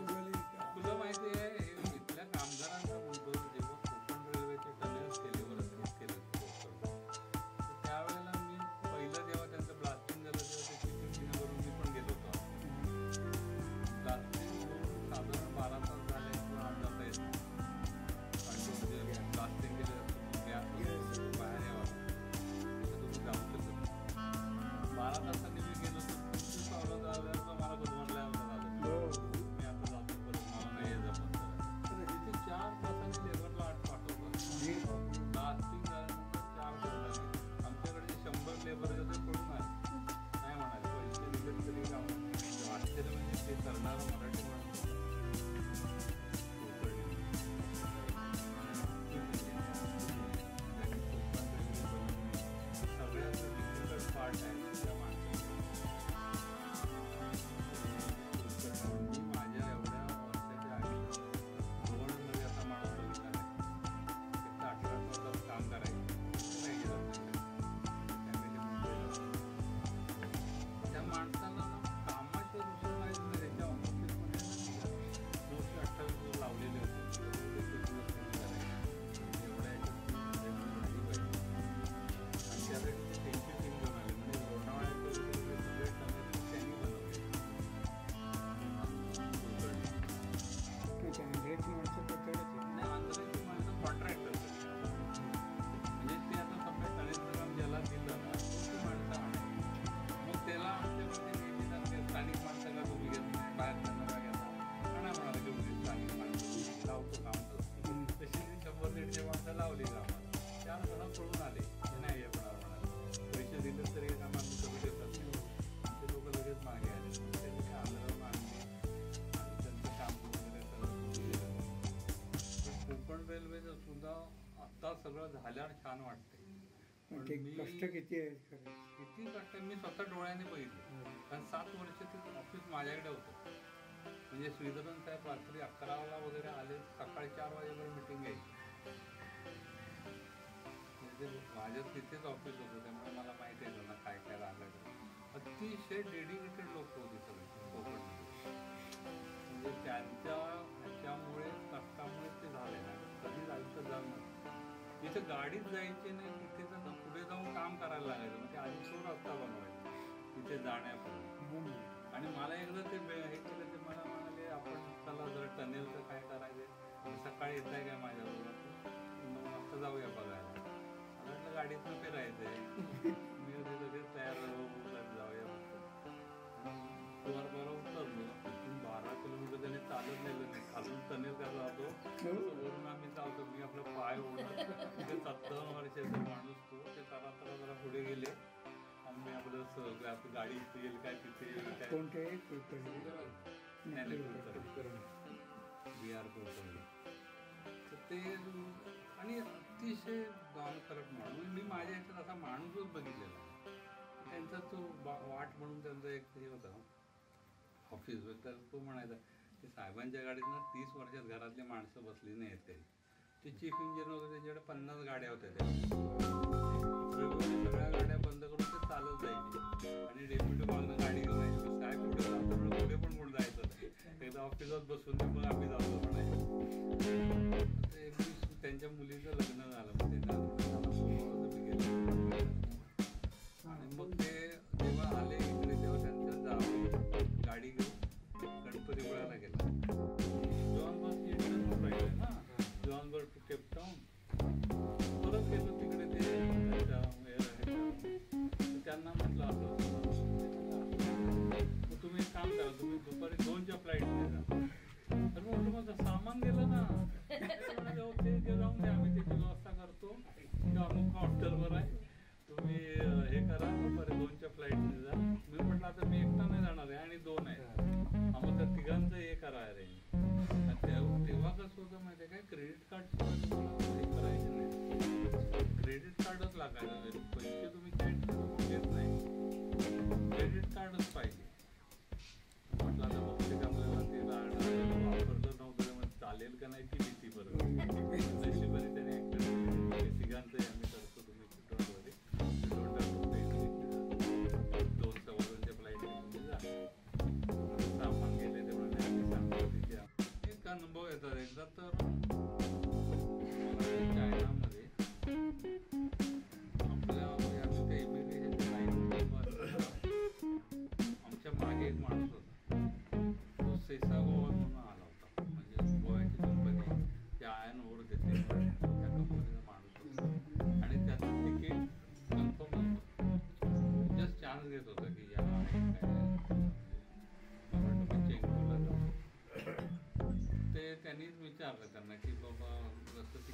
म्हणजे तुला माहिती आहे हे इथल्या कामगारांचा म्हणतो जेव्हा कोकण रेल्वेचे टनेल्स केले वरतीच केले तर त्यावेळेला मी पहिलं जेव्हा त्यांचं ब्लास्टिंग झालं तेव्हा ते चिठ्ठीवरून मी पण गेलो होतो. ब्लास्टिंग होऊन साधारण 12 तास झाले किंवा 8 तास येत आणि म्हणजे ब्लास्टिंग केलं गॅस बाहेर यावं तुम्ही जाऊ शकत 12 तासांनी मी गेलो तर 25 पावलं झाल्यावर मला गुदमरल्यावर झालं मी आता जातो परत मला नाही हे जमत तर इथे 4 तासांनी लेबरला 8 पाठवतात. ब्लास्टिंग झाल्यानंतर 4 तास लागले. आमच्याकडे 100 लेबर होते पडून आले नाही म्हणाले पैसे दिले तरी काम आश्चर्य म्हणजे ते करणारं मराठी माणूस सगळ्यात डिफिकल्ट पार्ट आहे त्या माणसाचं. मी माझ्या एवढ्या वर्षाच्या आयुष्यात गोवणमध्ये असा माणूस बघितला नाही. फक्त 18 तास काम करायचं नाही गेलं फॅमिली मुंबईला. त्या माणसाला कामाच्या दुसरं माहीत नाही. त्याच्या ऑफिसमध्ये 228 लावलेले होते एवढ्या आणि त्यावेळेस त्यांची टीम घेऊन आली म्हणजे लोणावळ्यात सगळे टनेल त्यांनी बनवले. नाही आंध्राची माणसं कॉन्ट्रॅक्टर म्हणजे ते आता सगळ्या टनेलचं काम ज्याला दिलं ना ती माणसं आणायची. मग त्याला आमच्यामध्ये नेहमी सांगते स्थानिक माणसं का तुम्ही घेत नाही बाहेर त्यांना का घेता म्हणा म्हणाला की तुम्ही स्थानिक माणसं लावतो काम करतो. तशी 100-150 माणसं लावली कामाला 4 जण पळून आले ते नाही हे म्हणाले पैसे दिले तरी हे काम आम्ही करू देतात नाही. ते लोक लगेच मागे आले त्यांनी काय आंध्रावरून आणले आणि त्यांचं काम वगैरे सगळं सुरू केलं. पण कोकण रेल्वेचं सुद्धा आता सगळं झाल्यावर छान वाटतंय. पण कष्ट किती आहे किती कष्ट मी स्वतः डोळ्याने बघितले कारण 7 वर्ष ते ऑफिस माझ्याकडे होतं. म्हणजे श्रीधरन साहेब रात्री 11ला वगैरे आले सकाळी 4 वाजेपर्यंत मिटिंग घ्यायची. म्हणजे माझ्या तिथेच ऑफिस होतं त्यामुळे मला माहिती आहे त्यांना काय काय राहिलं. अतिशय डेडिकेटेड लोक होते सगळे कोकणमध्ये. म्हणजे त्यांच्या ह्याच्यामुळे कष्टामुळे ते झाले ना कधीच आयुष्यात जाणं नसतं. तिथे गाडीच जायची नाही तिथे तर पुढे जाऊन काम करायला लागायचं म्हणजे आधी तो रस्ता बनवायचा तिथे जाण्यापूर्वी. आणि मला एकदा ते हे केलं ते मला म्हणाले आपण चला जर टनेलचं काय करायचं सकाळी येत आहे काय माझ्याबरोबर 9 वाजता जाऊया बघायला. मला म्हटलं गाडीतनं फिरायचं आहे मी लगेच तयार जाऊया बरं उतरलो. तिथून 12 किलोमीटर त्याने चालत नेलं नाही खालून टनेल कसा जातो वरून आम्ही चालतो. मी आपलं पाय ओढलं तिथे 57 वर्षाचा माणूस तो ते जरा पुढे गेले आम्ही आपलं गाडी इथे येईल काय तिथे येईल काय कोणते नाही बिहार कुलकर्णी तर ते आणि अतिशय दान करत माणूस. मी माझ्या ह्याच्यात असा माणूसच बघितलेला आहे. त्यांचा तो वाट म्हणून त्यांचा एक हे होता ऑफिस तर तो म्हणायचा की साहेबांच्या गाडीतनं 30 वर्षात घरातली माणसं बसली नाहीत काही. ते चीफ इंजिनियर होते त्याच्याकडे 50 गाड्या होत्या त्या सगळ्या गाड्या बंद करून ते चालत जायचे आणि डेप्युटी मागणं गाडी घेऊन यायची. काय पुढे जातो पुढे पण कोण जायचं एकदा ऑफिसात बसून मग आम्ही जातो म्हणायचं. त्यांच्या मुलीचं लग्न झालं मग ते गेलो आणि मग ते जेव्हा आले इकडे तेव्हा त्यांच्या जावं गाडी घेऊन गणपतीपुळ्याला गेला. जॉनबर्ग इंटरव्ह्यू राहिलं ना जॉनबर्ग टू केपटाऊन परत गेलो तिकडे ते त्यांना म्हटलं असं तुम्ही एक काम करा तुम्ही दुपारी 2च्या फ्लाईटने जा. तर म्हटलं मग सामान गेलं ना ते जाऊन द्या आम्ही त्याची व्यवस्था करतो अमुक काउंटरवर आहे तुम्ही हे करा दुपारी 2च्या फ्लाईटने जा. मी म्हटलं आता मी एकटा नाही जाणार आहे आणि 2 आहे मग त्या तिघांचं हे करा अरेंज. तेव्हा कसं होतं माहिती आहे काय क्रेडिट कार्ड हे करायचं नाही क्रेडिट कार्डच लागायचं. पैसे तुम्ही कॅश घेत नाही क्रेडिट कार्डच पाहिजे. म्हटलं आता बहुतेक आपल्याला ते वापरलं नव्हतं चालेल का नाही ती भीती बरोबर नशिबाने त्याने तिघांचं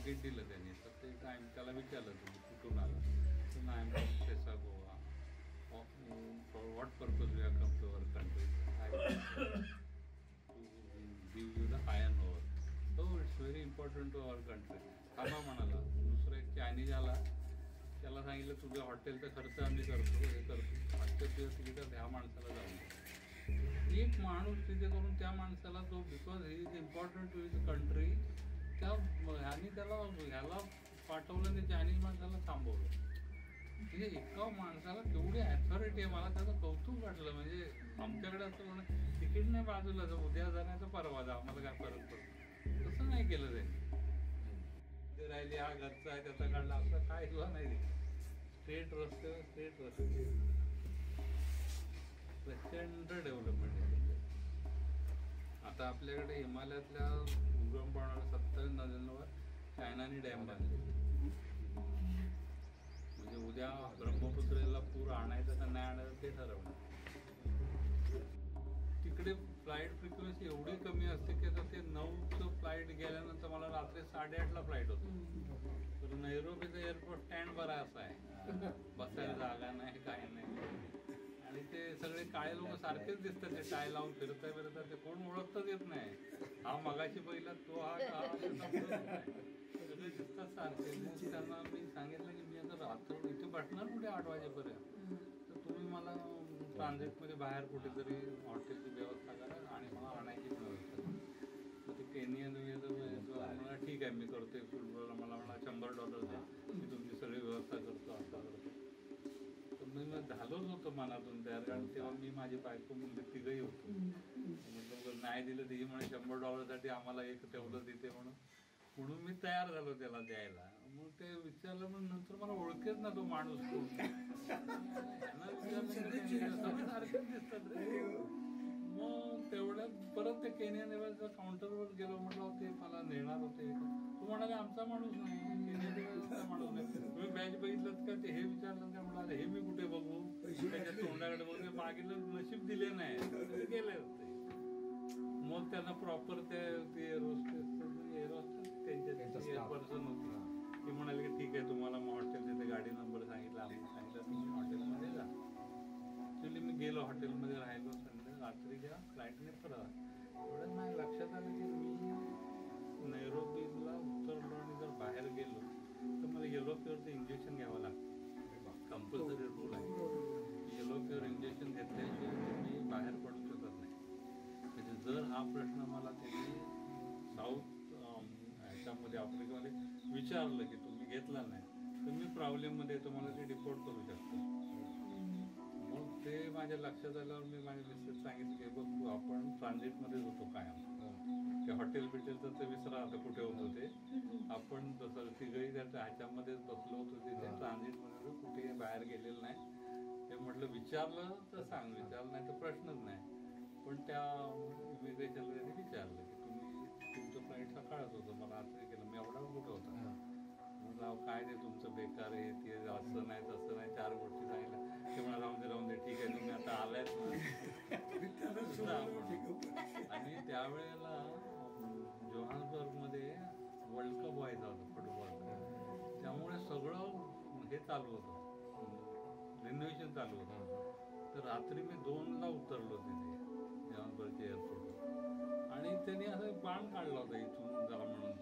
तिकीट दिलं त्यांनी, तर ते त्याला विचारलं तुम्ही कुठून आला, तर नाही पेसा Goa. For what purpose you have come to our country, to give you the iron over. हो, it's very important to our country. थांबा म्हणाला. दुसरा एक चायनीज आला, त्याला सांगितलं तुझ्या हॉटेलचा खर्च आम्ही करतो, हे करतो, 500 तुझ्या तिकीटात ह्या माणसाला जाऊन. एक माणूस तिथे करून त्या माणसाला तो because he is important to his country, त्या ह्यानी त्याला ह्याला पाठवलं, ते चायनीज माणसाला थांबवलं. म्हणजे एका माणसाला केवढी ॲथॉरिटी आहे, मला त्याचं कौतुक वाटलं. म्हणजे आमच्याकडे असं म्हणून तिकीट नाही बाजूला, उद्या जाण्याचं परवा जा, आम्हाला काय फरक पडतो, तसं नाही केलं त्यांनी. ते राहिले हा घरचा आहे त्याचा काढला, असं काय किंवा नाही. स्टेट रस्ते प्रचंड डेव्हलपमेंट आहे. आता आपल्याकडे हिमालयातल्या उगम पावणाऱ्या 27 नद्यांवर चायनाने डॅम बांधले. म्हणजे उद्या ब्रह्मपुत्रेला पूर आणायचा का नाही आणायचं ते ठरवणार. तिकडे फ्लाईट फ्रिक्वेन्सी एवढी कमी असते की आता ते 9चं फ्लाईट गेल्यानंतर मला रात्री 8:30ला फ्लाईट होतो. तर नैरोबीचं एअरपोर्ट स्टँड बरा असा आहे, बसायला जागा नाही, काय नाही. आणि ते सगळे काळे लोक सारखेच दिसतात, ते टाय लावून फिरता ते कोण ओळखताच येत नाही. हा मगाशी पहिला, तो हा सगळे दिसतात सारखे. त्यांना मी सांगितलं की मी आता रात्र इथे बसणार कुठे 8 वाजेपर्यंत, तर तुम्ही मला ट्रान्झिटमध्ये बाहेर कुठेतरी हॉटेलची व्यवस्था करा आणि मला आणायची व्यवस्था करा. तर ते केनियन मला ठीक आहे मी करते, मला $100 द्या, मी तुमची सगळी व्यवस्था करतो, असं करतो. तर मी झालोच होतो मनातून तयार, कारण तेव्हा मी माझी बायको मुलगी तिघही होतो. म्हटलं नाही दिलं तेही म्हणे $100साठी आम्हाला एक ठेवलं तिथे म्हणून मी तयार झालो त्याला द्यायला. मग ते विचारलं, पण नंतर मला ओळखेच ना तो माणूस कोण. सारखेच दिसतात रे. मग तेवढ्यात परत ते केनियन एअरवेजच्या काउंटरवर गेलो, म्हटलं ते मला नेणार होते. तो म्हणाले आमचा माणूस नाही, केनियन एअरवेजचा माणूस नाही. तुम्ही बॅच बघितलं का, ते हे विचारलं का, म्हणाले हे मी कुठे बघू, त्याच्या तोंडाकडे बघू, मागितलं नशीब दिले नाही, गेले होते. मग त्यांना प्रॉपर ते त्यांच्या पर्सन होती, ती म्हणाली की ठीक आहे तुम्हाला मग हॉटेल तिथे गाडी नंबर सांगितला, आम्ही सांगितलं तुम्ही हॉटेलमध्ये जा. ॲक्च्युली मी गेलो हॉटेलमध्ये राहिलो, रात्रीच्या फ्लाईटने परत. एवढं नाही लक्षात आलं की मी नैरोबीला उतरलो आणि जर बाहेर गेलो तर मला येलो फिवरचं इंजेक्शन घ्यावं लागतं. कंपल्सरी रूल आहे. येलो फिवर इंजेक्शन घेतल्याशिवाय मी बाहेर पडू शकत नाही. म्हणजे जर हा प्रश्न मला त्यांनी साऊथ ह्याच्यामध्ये आफ्रिकेमध्ये विचारलं की तुम्ही घेतला नाही तर मी प्रॉब्लेममध्ये तुम्हाला ते डिपोर्ट करू शकतो. मग ते माझ्या लक्षात आल्यावर मी माझ्या मिसेस सांगितलं की बघ तू आपण ट्रान्झिटमध्येच होतो कायम, ते हॉटेल बिटेलचं ते विसरा आता कुठे होतो ते, आपण तसं तिघही त्या ह्याच्यामध्येच बसलो होतो तिथे ट्रान्झिटमध्ये, कुठेही बाहेर गेलेलं नाही. ते म्हटलं विचारलं तर सांग, विचारलं नाही तर प्रश्नच नाही. पण त्या इमिग्रेशनला त्यांनी विचारलं की तुमचं फ्लाईट सकाळच होतं, मला असं केलं, मी एवढा कुठं होता. म्हटलं काय ते तुमचं बेकार आहे, ते असं नाही तसं नाही, 4 गोष्टी सांगितल्या. ते म्हणा राहून दे ठीक आहे तुम्ही आता आलायच ना. आणि त्यावेळेला जोहान्सबर्गमध्ये वर्ल्ड कप व्हायचा होता फुटबॉल, त्यामुळे सगळं हे चालू होतं, रिनोव्हेशन चालू होतं. तर रात्री मी 2ला उतरलो तिथे जोहान्सबर्गच्या एअरपोर्टवर, आणि त्यांनी असं बाण काढला होता इथून जरा म्हणून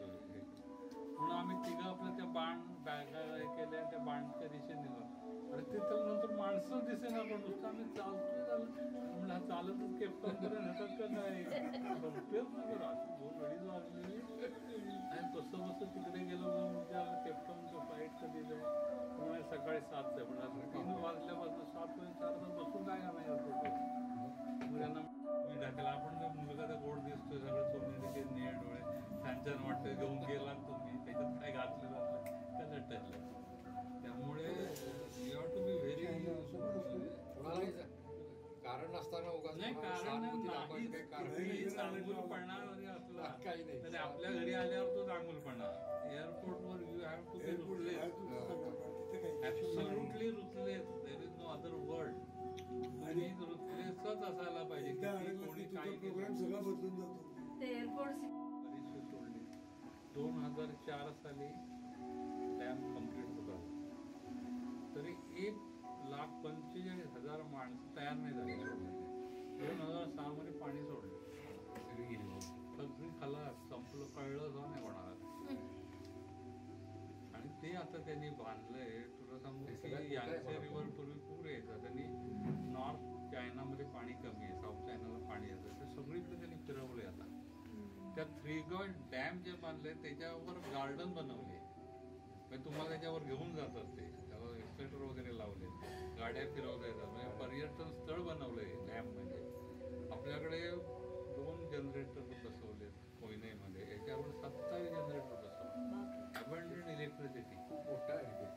म्हणून आम्ही तिघं आपलं त्या बाण बॅगा हे केल्या आणि त्या बाणच्या दिशेने निघालो. आणि ते तर नंतर माणसं दिसेना, पण नुसतं आम्ही चालतो झालं म्हणलं हा चालतच केपटाऊनपर्यंत येतात का काय, संपेच ना बरं अशी 2 वेळीच वाजलेली. आणि तसं तिकडे गेलो मग विचारलं केपटाऊनचं फ्लाईट कधी जाईल, पुणे सकाळी 7चं आहे, पण 3 वाजल्यापासून 7 वाजता 4 तास बसून काय का नाही एअरपोर्टवर. मग त्यांना मी ढकला, आपण मुलगा तर गोड दिसतोय, सगळं सोन्याचे नेळ डोळे छान छान वाटतं, घेऊन गेला तुम्ही, त्याच्यात काय घातलं जातं त्या लटकलं. त्यामुळे you have to be very, कारण नसताना नाही कारण नाही, चांगुलपणा जरी असला तरी आपल्या घरी आल्यावर तो चांगुलपणा. एअरपोर्टवर you have to be ruthless, absolutely ruthless, there is no other word. आणि रुथलेसच असायला पाहिजे की कोणी काय प्रोग्राम सगळा बदलून जातो. ते एअरपोर्ट 2004 साली डॅम कम्प्लीट होता, तरी 1,45,000 माणसं तयार नाही झाली सोडण्यासाठी. 2006 मध्ये पाणी सोडलं, सगळी खाला संपलं, कळलं जाऊ नाही कोणाला. आणि ते आता त्यांनी बांधलंय. तुला सांगू की यांचे रिव्हर पूर्वी पूर यायचा, त्यांनी नॉर्थ चायनामध्ये पाणी कमी आहे, साऊथ चायनाला पाणी येतं, ते सगळीकडे त्यांनी फिरवले. आता त्या 3 गॉड डॅम जे बांधले त्याच्यावर गार्डन बनवले, म्हणजे तुम्हाला त्याच्यावर घेऊन जातात, ते त्याला एक्सलेटर वगैरे लावले, गाड्या फिरवल्या जातात, म्हणजे पर्यटन स्थळ बनवलंय डॅम. म्हणजे आपल्याकडे 2 जनरेटर बसवले कोयनेमध्ये, याच्यावर 27 जनरेटर बसवले, अबंडंट इलेक्ट्रिसिटी.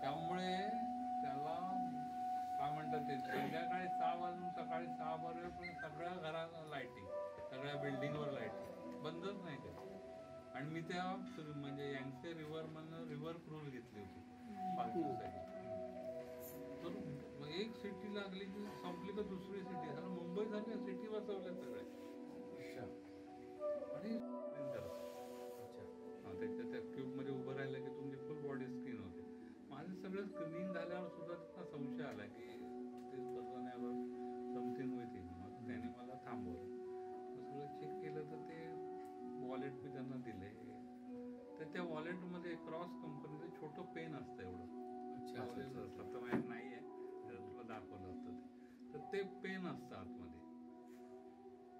त्यामुळे त्याला काय म्हणतात ते, संध्याकाळी 6 वाजून सकाळी 6 वाजेपर्यंत सगळ्या घराला लाईटिंग, सगळ्या बिल्डिंगवर लाईटिंग बंदच नाही ते. आणि मी त्या म्हणजे यांचे रिव्हर क्रूज घेतली होती 5 दिवसाची. तर एक सिटी लागली की संपली का दुसरी सिटी, झालं मुंबई झाली, सिटी बसवल्या सगळे. आणि त्याच्या त्या क्यूब मध्ये उभं राहिलं की तुमची फुल बॉडी स्क्रीन होते. माझे सगळं स्क्रीनिंग झाल्यावर सुद्धा त्यांना संशय आला की ते बसवण्यावर समथिंग होती. मग त्याने मला थांबवलं, सगळं चेक केलं तर ते वॉलेट मी त्यांना दिले. तर त्या वॉलेटमध्ये क्रॉस कंपनीचं छोटं पेन असतं एवढं लावलेलं असतं, तर माझ्या नाही आहे, तुला दाखवलं असतं ते. तर ते पेन असतं आतमध्ये.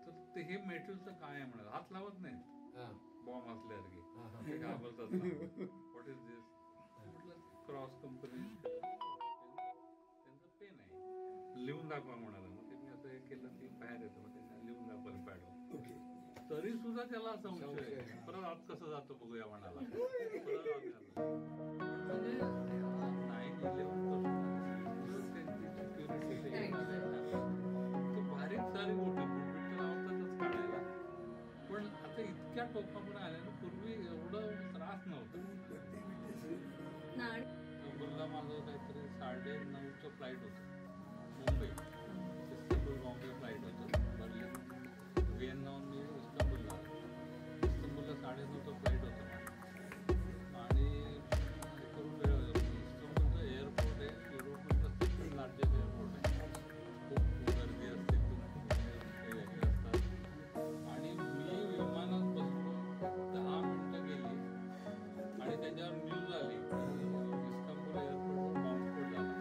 तर ते हे मेटलचं काय आहे म्हणाल, हात लावत नाही बॉम्ब असल्यासारखे, ते घाबरतात. व्हॉट इज दिस म्हटलं, क्रॉस कंपनी त्यांचं पेन आहे, लिहून दाखवा म्हणाला. मग ते मी असं हे केलं की बाहेर येतं, मग त्यांना लिहून दाखवलं पॅडवर. तरी सुद्धा त्याला संशय, परत आत कसं जातो बघूया म्हणाला. म्हणजे 9/11 बारीक सारी मोठी बुटबिट लावतातच काढायला, पण आता इतक्या टोकापुढे आल्यानं पूर्वी एवढं त्रास नव्हता. नंबरला माझं काहीतरी 9:30चं फ्लाईट होतं मुंबई, इस्तांबुल बॉम्बे फ्लाईट होतं. बर्लिन व्हिएन्नाहून मी इस्तांबुलला, इस्तांबुलला 9:30चं फ्लाईट होतं. आणि इस्तांबुलचं एअरपोर्ट आहे युरोपमधलं सेकंड लार्जेस्ट एअरपोर्ट आहे. खूप गर्दी असते, खूप वेगळे असतात. आणि मी विमानात बसलो, 10 मिनिटं गेली आणि त्याच्यावर न्यूज आली इस्तांबुल एअरपोर्टवर बॉम्बस्फोट झाला.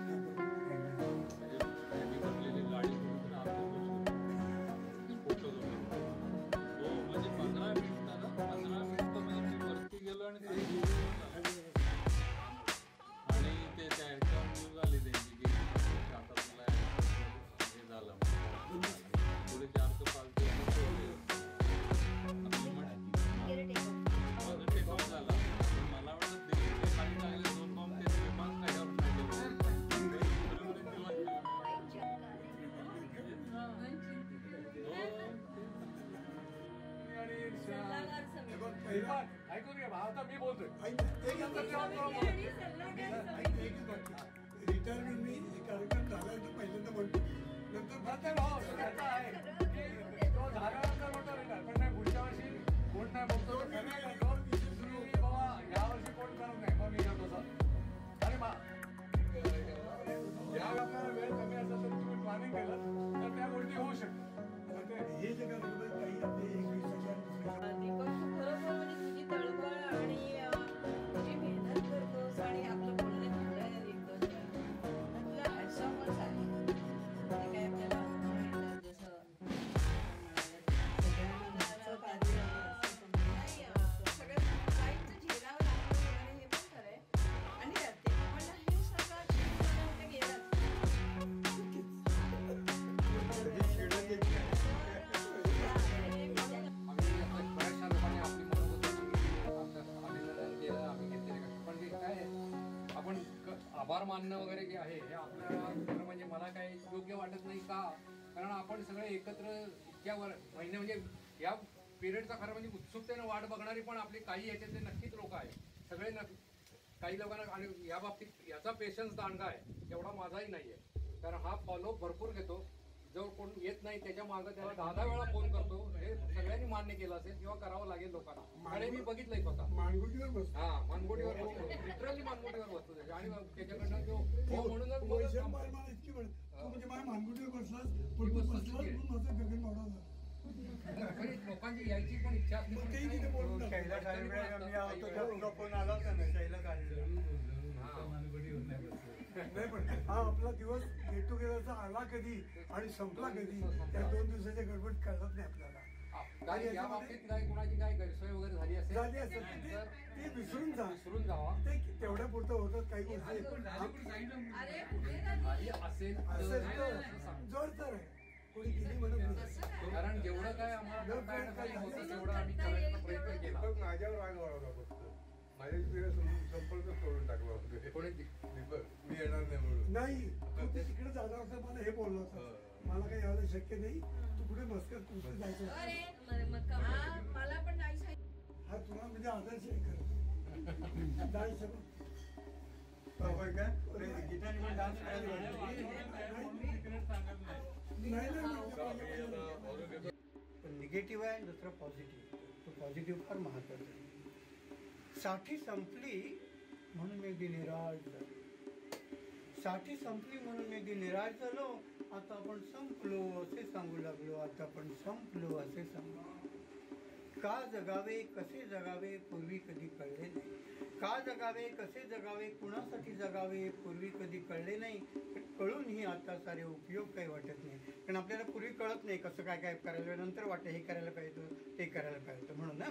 म्हणजे त्यांनी भरलेली गाडी कुठून आतून घुसली, स्फोटक होता. हो, म्हणजे 15 मिनिटामध्ये मी वरती गेलो आणि आणि ते त्याच्यावर न्यूज आली त्यांची की आता तुला हे झालं, पुढे 405 माझं टेकऑफ झाला. मला वाटतं दिल्लीचे खाली लागले 2 बॉम्ब, ते विमान काढ्यावर ऐकून घ्या, आता मी बोलतोय. रिटायरमेंट मी कार्यक्रम झाल्यानंतर पहिल्यांदा म्हणतो, नंतर झाल्यानंतर म्हणतो रिटायर, पण नाही पुढच्या वर्षी कोण नाही बघतो, बाबा यावर्षी कोण करत नाही, मग मी करतो सर. आणि या आपल्याला वेळ कमी असेल तरी तुम्ही प्लॅनिंग केलं तर त्या गोष्टी होऊ शकतात. हे जे काय काही आपले 1 दिवसाच्या दीपक, तू खरोखर म्हणजे तुझी तळमळ आणि तुझी मेहनत करतोस आणि आपलं बोलणं झालंय 1-2 वेळा, तुला हॅट्स ऑफच आहे. ते काय आपल्याला मिळतात जसं सगळ्यांचं कार्य नाही, सगळ्या काहींचं झेलावं लागलं आणि हे पण खरं आहे. आणि ते मला हे सगळं शिकवण्यात गेलं. बऱ्याचशा लोकांनी आपली आम्ही घेतलेले का, पण ते काय आहे, आपण आभार मानणं वगैरे जे आहे हे आपल्याला खरं म्हणजे मला काही योग्य वाटत नाही का, कारण आपण सगळे एकत्र इतक्या महिने म्हणजे या पिरियडचा खरं म्हणजे उत्सुकतेनं वाट बघणारी पण आपली काही याच्यातले नक्कीच लोक आहेत सगळे. काही लोकांना आणि या बाबतीत याचा पेशन्स दांडगा आहे, एवढा माझाही नाही आहे, कारण हा फॉलो भरपूर घेतो. जवळ कोण येत नाही त्याच्या मागं त्याला 10 वेळा फोन करतो. हे सगळ्यांनी मान्य केलं असेल किंवा करावं लागेल लोकांना. आणि मी बघितलंय स्वतः. मानगुटीवर बसतो. हा, मानगुटीवर बसतो, लिटरली मानगुटीवर बसतो त्याच्या. आणि त्याच्याकडनं तो हो म्हणूनच मग वैशाख बाई मला इतकी म्हणत, तू म्हणजे माझ्या मानगुटीवर बसलास, पण तू बसलास म्हणून माझं गगन मावळा. खरीच लोकांची यायची पण इच्छा असते. मग तेही तिथे बोलून टाकतो. शैला कालवे मी आहोत तर तुझा फोन आला होता ना शैला कालवे. नाही पण हा आपला दिवस गेट टुगेदरचा आला कधी आणि संपला कधी त्या 2 दिवसाच्या गडबड कळत नाही आपल्याला. काय या बाबतीत काय कुणाची काय गैरसोय वगैरे झाली असेल झाली असेल तर ते विसरून जा. विसरून जावा. ते तेवढ्या पुरतं होतात काही गोष्टी अरे कुठे काही असेल असेल तर तर जोर तर आहे. कोणी किती म्हणत नाही. कारण जेवढं काय आम्हाला करता येणं काही होतं तेवढं आम्ही करायचा प्रयत्न केला. माझ्यावर राग वाढवला फक्त माझ्या तिकडे संपर्क तोडून टाकला होता. कोणी दीपक मी येणार नाही म्हणून. नाही तू ते तिकडे जाणार होता मला हे बोललं होतं मला काही यायला शक्य नाही. तू कुठे मस्कर कुठे जायचं मला पण नाही सांगितलं. हा तुला म्हणजे आदर्श आहे खरं. जायचं बघ. होय का? गीताने पण डान्स करायला निगेटिव्ह आहे दुसरं पॉझिटिव्ह. तो पॉझिटिव्ह फार महत्वाचा आहे. साठी संपली म्हणून मी अगदी निराश झालो. साठी संपली म्हणून मी अगदी निराश झालो. आता आपण संपलो असे सांगू लागलो. आता आपण संपलो असे सांगू. का जगावे कसे जगावे पूर्वी कधी कळले नाही. का जगावे कसे जगावे कुणासाठी जगावे पूर्वी कधी कळले नाही. कळूनही आता सारे उपयोग काही वाटत नाही. कारण आपल्याला पूर्वी कळत नाही कसं काय काय करायला. नंतर वाटतं हे करायला पाहिजे ते करायला पाहिजे. म्हणून ना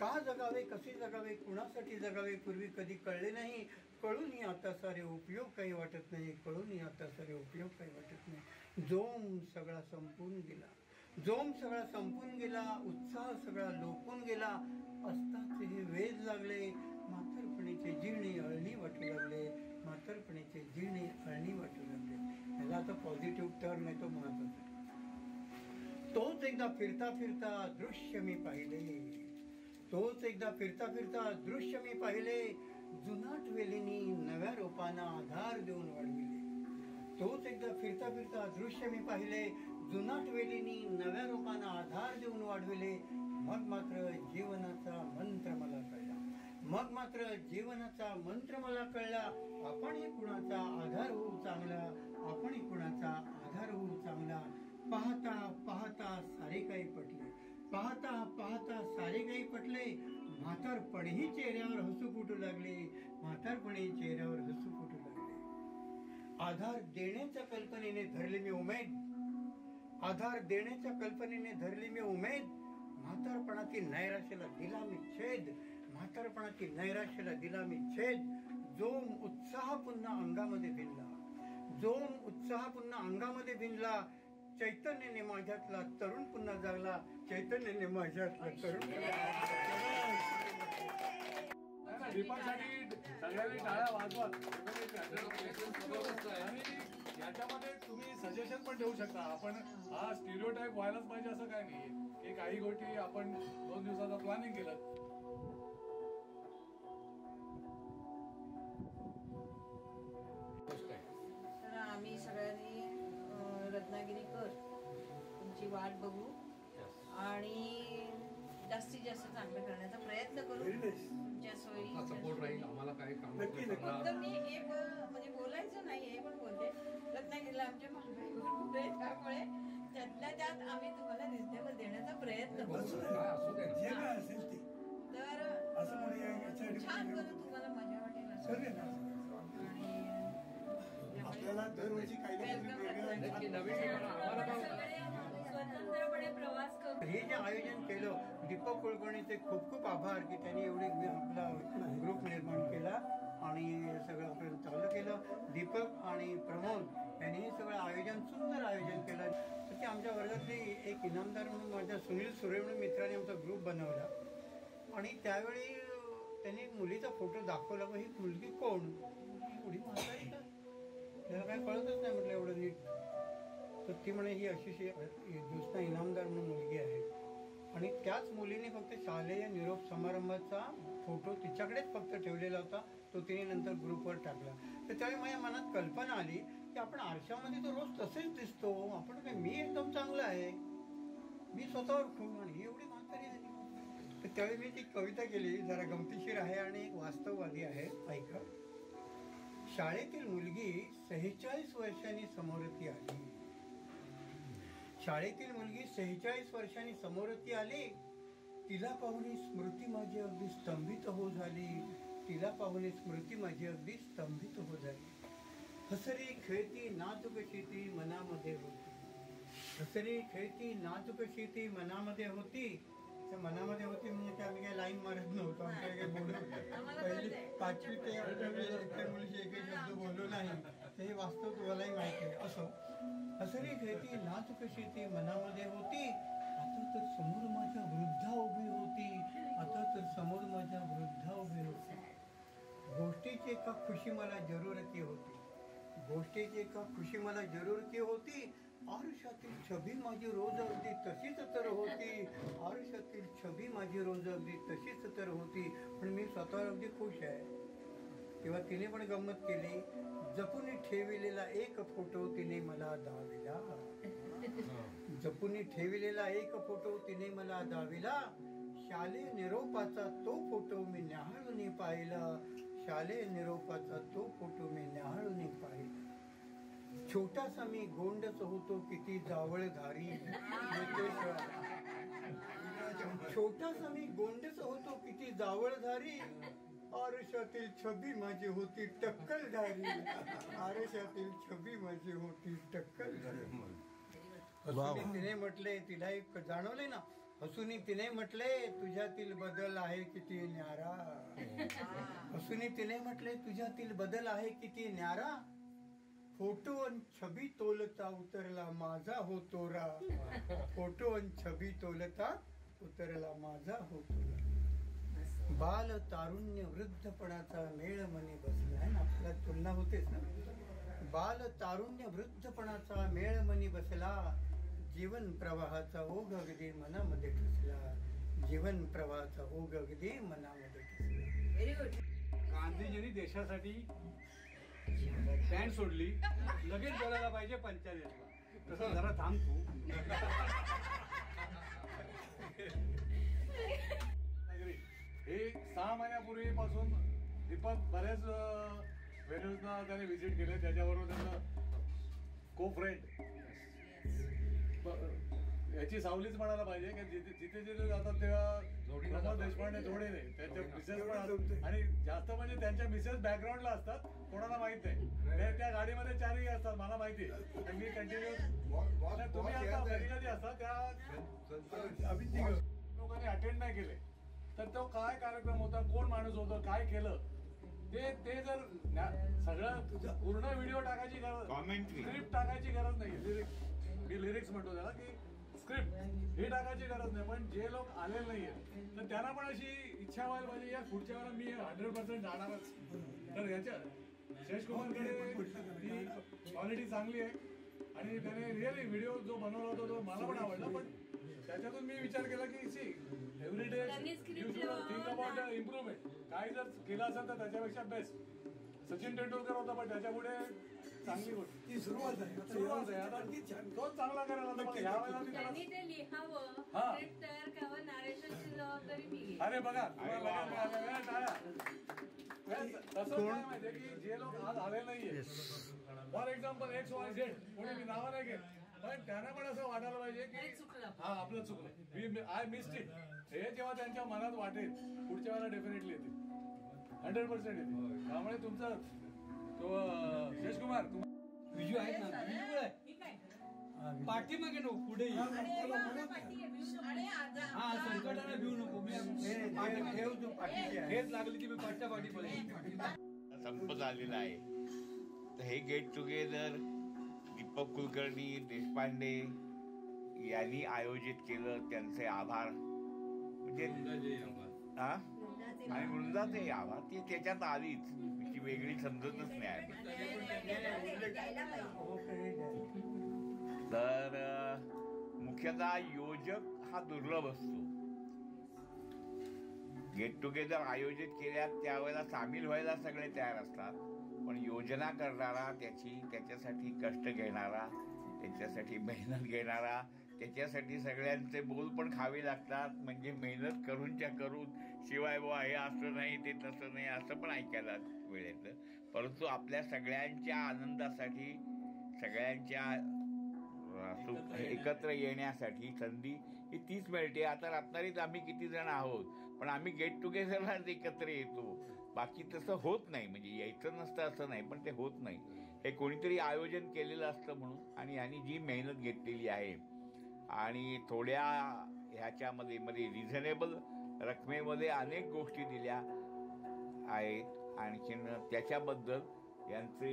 का जगावे कसे जगावे कुणासाठी जगावे पूर्वी कधी कळले नाही. कळूनही आता सारे उपयोग काही वाटत नाही. कळूनही आता सारे उपयोग काही वाटत नाही. जोम सगळा संपून गेला. जोम सगळा संपून गेला. उत्साह सगळा लोपून गेला. असताच हे वेध लागले. म्हातारपणीचे जिणे अळणी वाटू लागले. म्हातारपणीचे जिणे अळणी वाटू लागले. ह्याला आता पॉझिटिव्ह टर्न आहे तो महत्वाचा. तोच एकदा फिरता फिरता दृश्य मी पाहिले. तोच एकदा फिरता फिरता दृश्य मी पाहिले. जुनाट वेलीनी नव्या रोपांना आधार देऊन वाढविले. तोच एकदा फिरता फिरता दृश्य मी पाहिले. जुनाट वेलीनी नव्या रोपांना आधार देऊन वाढविले. मग मात्र जीवनाचा मंत्र मला कळला. मग मात्र जीवनाचा मंत्र मला कळला. आपणही कुणाचा आधार होऊ चांगला. आपणही कुणाचा आधार होऊ चांगला. पाहता पाहता सारे काही पटले. पाहता पाहता सारे काही पटले. म्हातारपणीही चेहऱ्यावर हसू फुटू लागले. म्हातारपणी चेहऱ्यावर हसू फुटू लागले. आधार देण्याच्या कल्पनेने धरली मी उमेद. आधार देण्याच्या कल्पनेने धरली मी उमेद. म्हातारपणातील नैराश्याला दिला मी छेद. म्हातारपणातील नैराश्याला दिला मी छेद. जोम उत्साह पुन्हा अंगामध्ये भिनला. जोम उत्साह पुन्हा अंगामध्ये भिनला. चैतन्याने माझ्यातला तरुण पुन्हा जागला. चैतन्याने माझ्यातला तरुण दीपासाठी सगळ्यांनी टाळ्या वाजवा. आणि याच्यामध्ये तुम्ही सजेशन पण देऊ शकता. आपण हा स्टिरियोटाईप व्हायलाच पाहिजे असं काय नाही की काही गोष्टी आपण 2 दिवसाचं प्लॅनिंग केलं. तर आम्ही सगळ्यांनी रत्नागिरीकर तुमची वाट बघू आणि जास्तीत जास्त चांगलं करण्याचा प्रयत्न करू. तुमच्या सोयी सपोर्ट राहील आम्हाला काय काम. फक्त मी हे म्हणजे बोलायचं नाही हे पण बोलते. रत्नागिरीला आमचे महागाई खूप आहे त्यामुळे त्यातल्या त्यात आम्ही तुम्हाला रिजनेबल देण्याचा प्रयत्न करू. तर छान करू तुम्हाला मजा वाटेल असं. आपल्याला दरवर्षी काही स्वतंत्रपणे प्रवास करू. हे जे आयोजन केलं दीपक कुलकर्णीचे खूप खूप आभार की त्यांनी एवढी आपला ग्रुप निर्माण केला आणि सगळं आपल्याला चालू केलं. दीपक आणि प्रमोद यांनी हे सगळं आयोजन सुंदर आयोजन केलं. तर ते आमच्या वर्गातली एक इनामदार म्हणून माझ्या सुनील सुरे म्हणून मित्राने आमचा ग्रुप बनवला आणि त्यावेळी त्यांनी एक मुलीचा फोटो दाखवला. ही मुलगी कोण एवढी म्हातारी का त्याला काय कळतच नाही म्हटलं एवढं नीट. तर ती म्हणे ही अशी ज्योत्स्ना इनामदार म्हणून मुलगी आहे. आणि त्याच मुलीने फक्त शालेय निरोप समारंभाचा फोटो तिच्याकडेच फक्त ठेवलेला होता. तो तिने नंतर ग्रुपवर टाकला. तर त्यावेळी माझ्या मनात कल्पना आली की आपण आरशामध्ये तर रोज तसेच दिसतो, आपण काय मी एकदम चांगलं आहे, मी स्वतःवर खूप आणि एवढी म्हातारी झाली. तर त्यावेळी मी ती कविता केली, जरा गमतीशीर आहे आणि एक वास्तववादी आहे. ऐका. शाळेतील मुलगी 46 वर्षांनी समोरती आली. शाळेतील मुलगी 46 वर्षांनी समोरती आली. तिला पाहुणी स्मृती माझी अगदी स्तंभित हो झाली. तिला पाहुणी स्मृती माझी अगदी स्तंभित हो झाली. हसरी खेळती नाजूकशी ती मनामध्ये होती. हसरी खेळती नाजूकशी ती मनामध्ये होती. त्या मनामध्ये होती म्हणजे काय आम्ही काय लाईन मारत नव्हतो, आमच्या काही बोलू पहिली 5वी ते 8वी मुलीशी एकही शब्द बोललो नाही. ते वास्तव तुम्हालाही माहिती आहे. असो, हसरी खेळती नाजूकशी ती मनामध्ये होती. आता तर समोर माझ्या वृद्धा उभी होती. आता तर समोर माझ्या वृद्धा उभी होती. गोष्टीची एका खुशी मला जरूरती होती. गोष्टीची एका खुशी मला जरूरती होती. आयुष्यातील छबी माझी रोज अगदी तशीच तर होती. आयुष्यातील छबी माझी रोज अगदी तशीच तर होती. पण मी स्वतःवर अगदी खुश आहे. तेव्हा तिने पण गंमत केली. जपून ठेविलेला एक फोटो तिने मला दाविला. जपून ठेविलेला एक फोटो तिने मला दाविला. शालेय निरोपाचा तो फोटो मी न्याहाळून पाहिला. शालेय निरोपाचा तो फोटो मी न्याहाळून पाहिला. छोटासा मी गोंडच होतो किती जावळधारी. छोटासा मी गोंडच होतो किती जावळधारी. आरशातील छबी माझी होती टक्कलधारी. आरशातील छबी माझी होती टक्कलधारी. हसून तिने म्हटले, तिला एक जाणवले ना, हसून तिने म्हटले तुझ्यातील बदल आहे किती न्यारा. हसून तिने म्हटले तुझ्यातील बदल आहे किती न्यारा. फोटो अन छबी तोलता उतरला माझा हो तोरा. फोटो अन छबी तोलता उतरला माझा हो तोरा. बाल तारुण्य वृद्धपणाचा मेळ मनी बसला आहे ना, आपल्याला तुलना होतेच ना. बाल तारुण्य वृद्धपणाचा मेळ मनी बसला. जीवन प्रवाहाचा ओघ अगदी मनामध्ये ठसला. जीवन प्रवाहाचा ओघ अगदी मनामध्ये ठसला. गांधीजींनी देशासाठी पॅन्ट सोडली, लगेच बोलायला पाहिजे पंचायतला. तसं जरा थांब तू. हे 6 महिन्यापूर्वीपासून दीपक बऱ्याच व्हेन्यूजना त्याने व्हिजिट केले. त्याच्याबरोबर त्याचं को फ्रेंड याची सावलीच म्हणायला पाहिजे की जिथे जिथे जातात तेव्हा प्रमोद देशपांडे थोडे नाही, त्यांच्या मिसेस पण आणि जास्त म्हणजे त्यांच्या मिसेस बॅकग्राऊंडला असतात, कोणाला माहित नाही. त्या गाडीमध्ये 4ही असतात, मला माहिती आहे. मी कंटिन्यू तुम्ही आता कधी कधी असतात त्या लोकांनी अटेंड नाही केले तर तो काय कार्यक्रम होता, कोण माणूस होतं, काय केलं ते जर सगळं पूर्ण व्हिडिओ टाकायची गरज, स्क्रिप्ट टाकायची गरज नाही. मी लिरिक्स म्हणतो त्याला की स्क्रिप्ट हे टाकायची गरज नाही. पण जे लोक आलेले नाहीये तर त्यांना पण अशी इच्छा व्हायला पाहिजे या पुढच्या वेळेला मी 100% जाणारच. तर याच्या शेषकुमारकडे ती क्वालिटी चांगली आहे आणि त्याने रिअली व्हिडिओ जो बनवला होता तो मला पण आवडला. पण त्याच्यातून मी विचार केला की see every day you should think about improvement. काय जर केलं असेल तर त्याच्यापेक्षा बेस्ट. सचिन तेंडुलकर होता पण त्याच्यापुढे चांगली गोष्ट सुरुवात आहे. तोच चांगला करायला अरे बघा तसं काय माहितीये की जे लोक आज आले नाहीये, फॉर एक्झाम्पल XYZ कोणी मी नावं नाही घेत, पण त्यांना पण असं वाटायला पाहिजे की हा आपलं चुकलं, आय मिस्ड इट. हे जेव्हा त्यांच्या मनात वाटेल पुढच्या वेळेला डेफिनेटली येते, 100% येते. त्यामुळे तुमचं तो शेषकुमार विजू आहेत ना, विजू आहे पाठीमागे नको पुढे हा संकटाला भिऊ नको. हेच लागली की मी पाठच्या पाठी संपत आलेला आहे. तर हे गेट टुगेदर दीपक कुलकर्णी, देशपांडे यांनी आयोजित केलं, त्यांचे आभार. म्हणजे हा आणि वृंदाचे आभार, ती त्याच्यात आलीच, ती वेगळी समजतच नाही. तर मुख्यतः योजक हा दुर्लभ असतो. गेट टुगेदर आयोजित केल्यात त्यावेळेला सामील व्हायला सगळे तयार असतात, पण योजना करणारा, त्याच्यासाठी कष्ट घेणारा, त्याच्यासाठी मेहनत घेणारा, त्याच्यासाठी सगळ्यांचे बोल पण खावे लागतात. म्हणजे मेहनत करूनच्या करून शिवाय बुवा हे असं नाही ते तसं नाही असं पण ऐकायला वेळ येतं. परंतु आपल्या सगळ्यांच्या आनंदासाठी, सगळ्यांच्या एकत्र येण्यासाठी संधी ही तीच मिळते. आता रत्नागिरीत आम्ही किती जण आहोत, पण आम्ही गेट टुगेदरलाच एकत्र येतो. बाकी तसं होत नाही. म्हणजे यायचं नसतं असं नाही, पण ते होत नाही. हे कोणीतरी आयोजन केलेलं असतं म्हणून. आणि ह्यांनी जी मेहनत घेतलेली आहे आणि थोड्या ह्याच्यामध्ये रिझनेबल रकमेमध्ये अनेक गोष्टी दिल्या आहेत. आणखीन त्याच्याबद्दल यांचे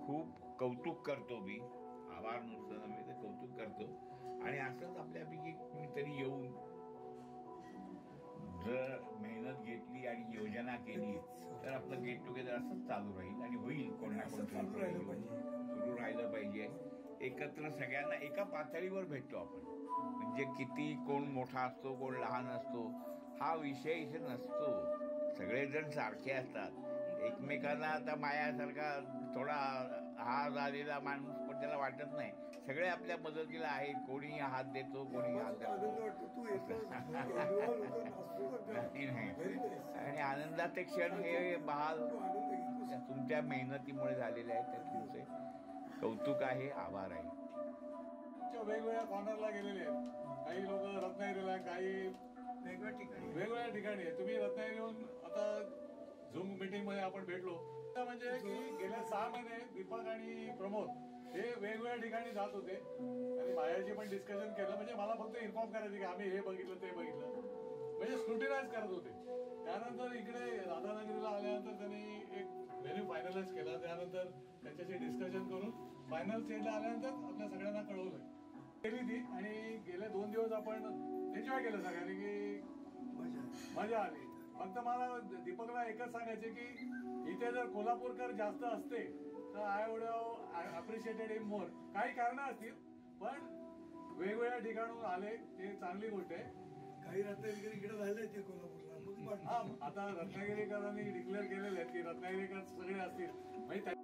खूप कौतुक करतो मी. आभार नुसतं नव्हे तर कौतुक करतो. आणि असंच आपल्यापैकी कोणीतरी येऊन जर मेहनत घेतली आणि योजना केली तर आपलं गेट टुगेदर असंच चालू राहील आणि होईल. कोण ना कोण सुरू राहिलं पाहिजे. एकत्र सगळ्यांना एका पातळीवर भेटतो आपण. म्हणजे किती कोण मोठा असतो कोण लहान असतो हा विषय इथे नसतो. सगळेजण सारखे असतात. एकमेकांना आता मायासारखा थोडा हा झालेला माणूस पण त्याला वाटत नाही. सगळे आपल्या मदतीला आहेत. कोणी हात देतो कोणी हात देतो. आणि आनंदाचे क्षण हे बहाल तुमच्या मेहनतीमुळे झालेले आहेत. त्या तुमचे कौतुक आहे, आभार आहे. वेगवेगळ्या कॉर्नरला गेलेले आहेत. काही लोक रत्नागिरीला, काही वेगवेगळ्या ठिकाणी आहे. तुम्ही रत्नागिरीहून आता झूम मीटिंग मध्ये आपण भेटलो म्हणजे की गेल्या 6 महिने दीपक आणि प्रमोद हे वेगवेगळ्या ठिकाणी जात होते आणि बाहेरचे पण डिस्कशन केलं. म्हणजे मला फक्त इन्फॉर्म करायचे की आम्ही हे बघितलं ते बघितलं, म्हणजे स्क्रुटिनाइज करत होते. त्यानंतर इकडे राधानगरीला आल्यानंतर त्यांनी एक व्हेन्यू फायनलाइज केला. त्यानंतर त्यांच्याशी डिस्कशन करून फायनल स्टेजला आल्यानंतर आपल्या सगळ्यांना कळवलं केली ती. आणि गेले 2 दिवस आपण एन्जॉय केलं सगळ्यांनी की मजा आली. फक्त मला दीपकला एकच सांगायचे की इथे जर कोल्हापूरकर जास्त असते तर I would have appreciated him more. काही कारणं असतील पण वेगवेगळ्या ठिकाणून आले ते चांगली गोष्ट आहे. काही रत्नागिरी इकडे झाले ते कोल्हापूरला. हा आता रत्नागिरीकरांनी डिक्लेअर केलेले आहेत की रत्नागिरीकर सगळे असतील म्हणजे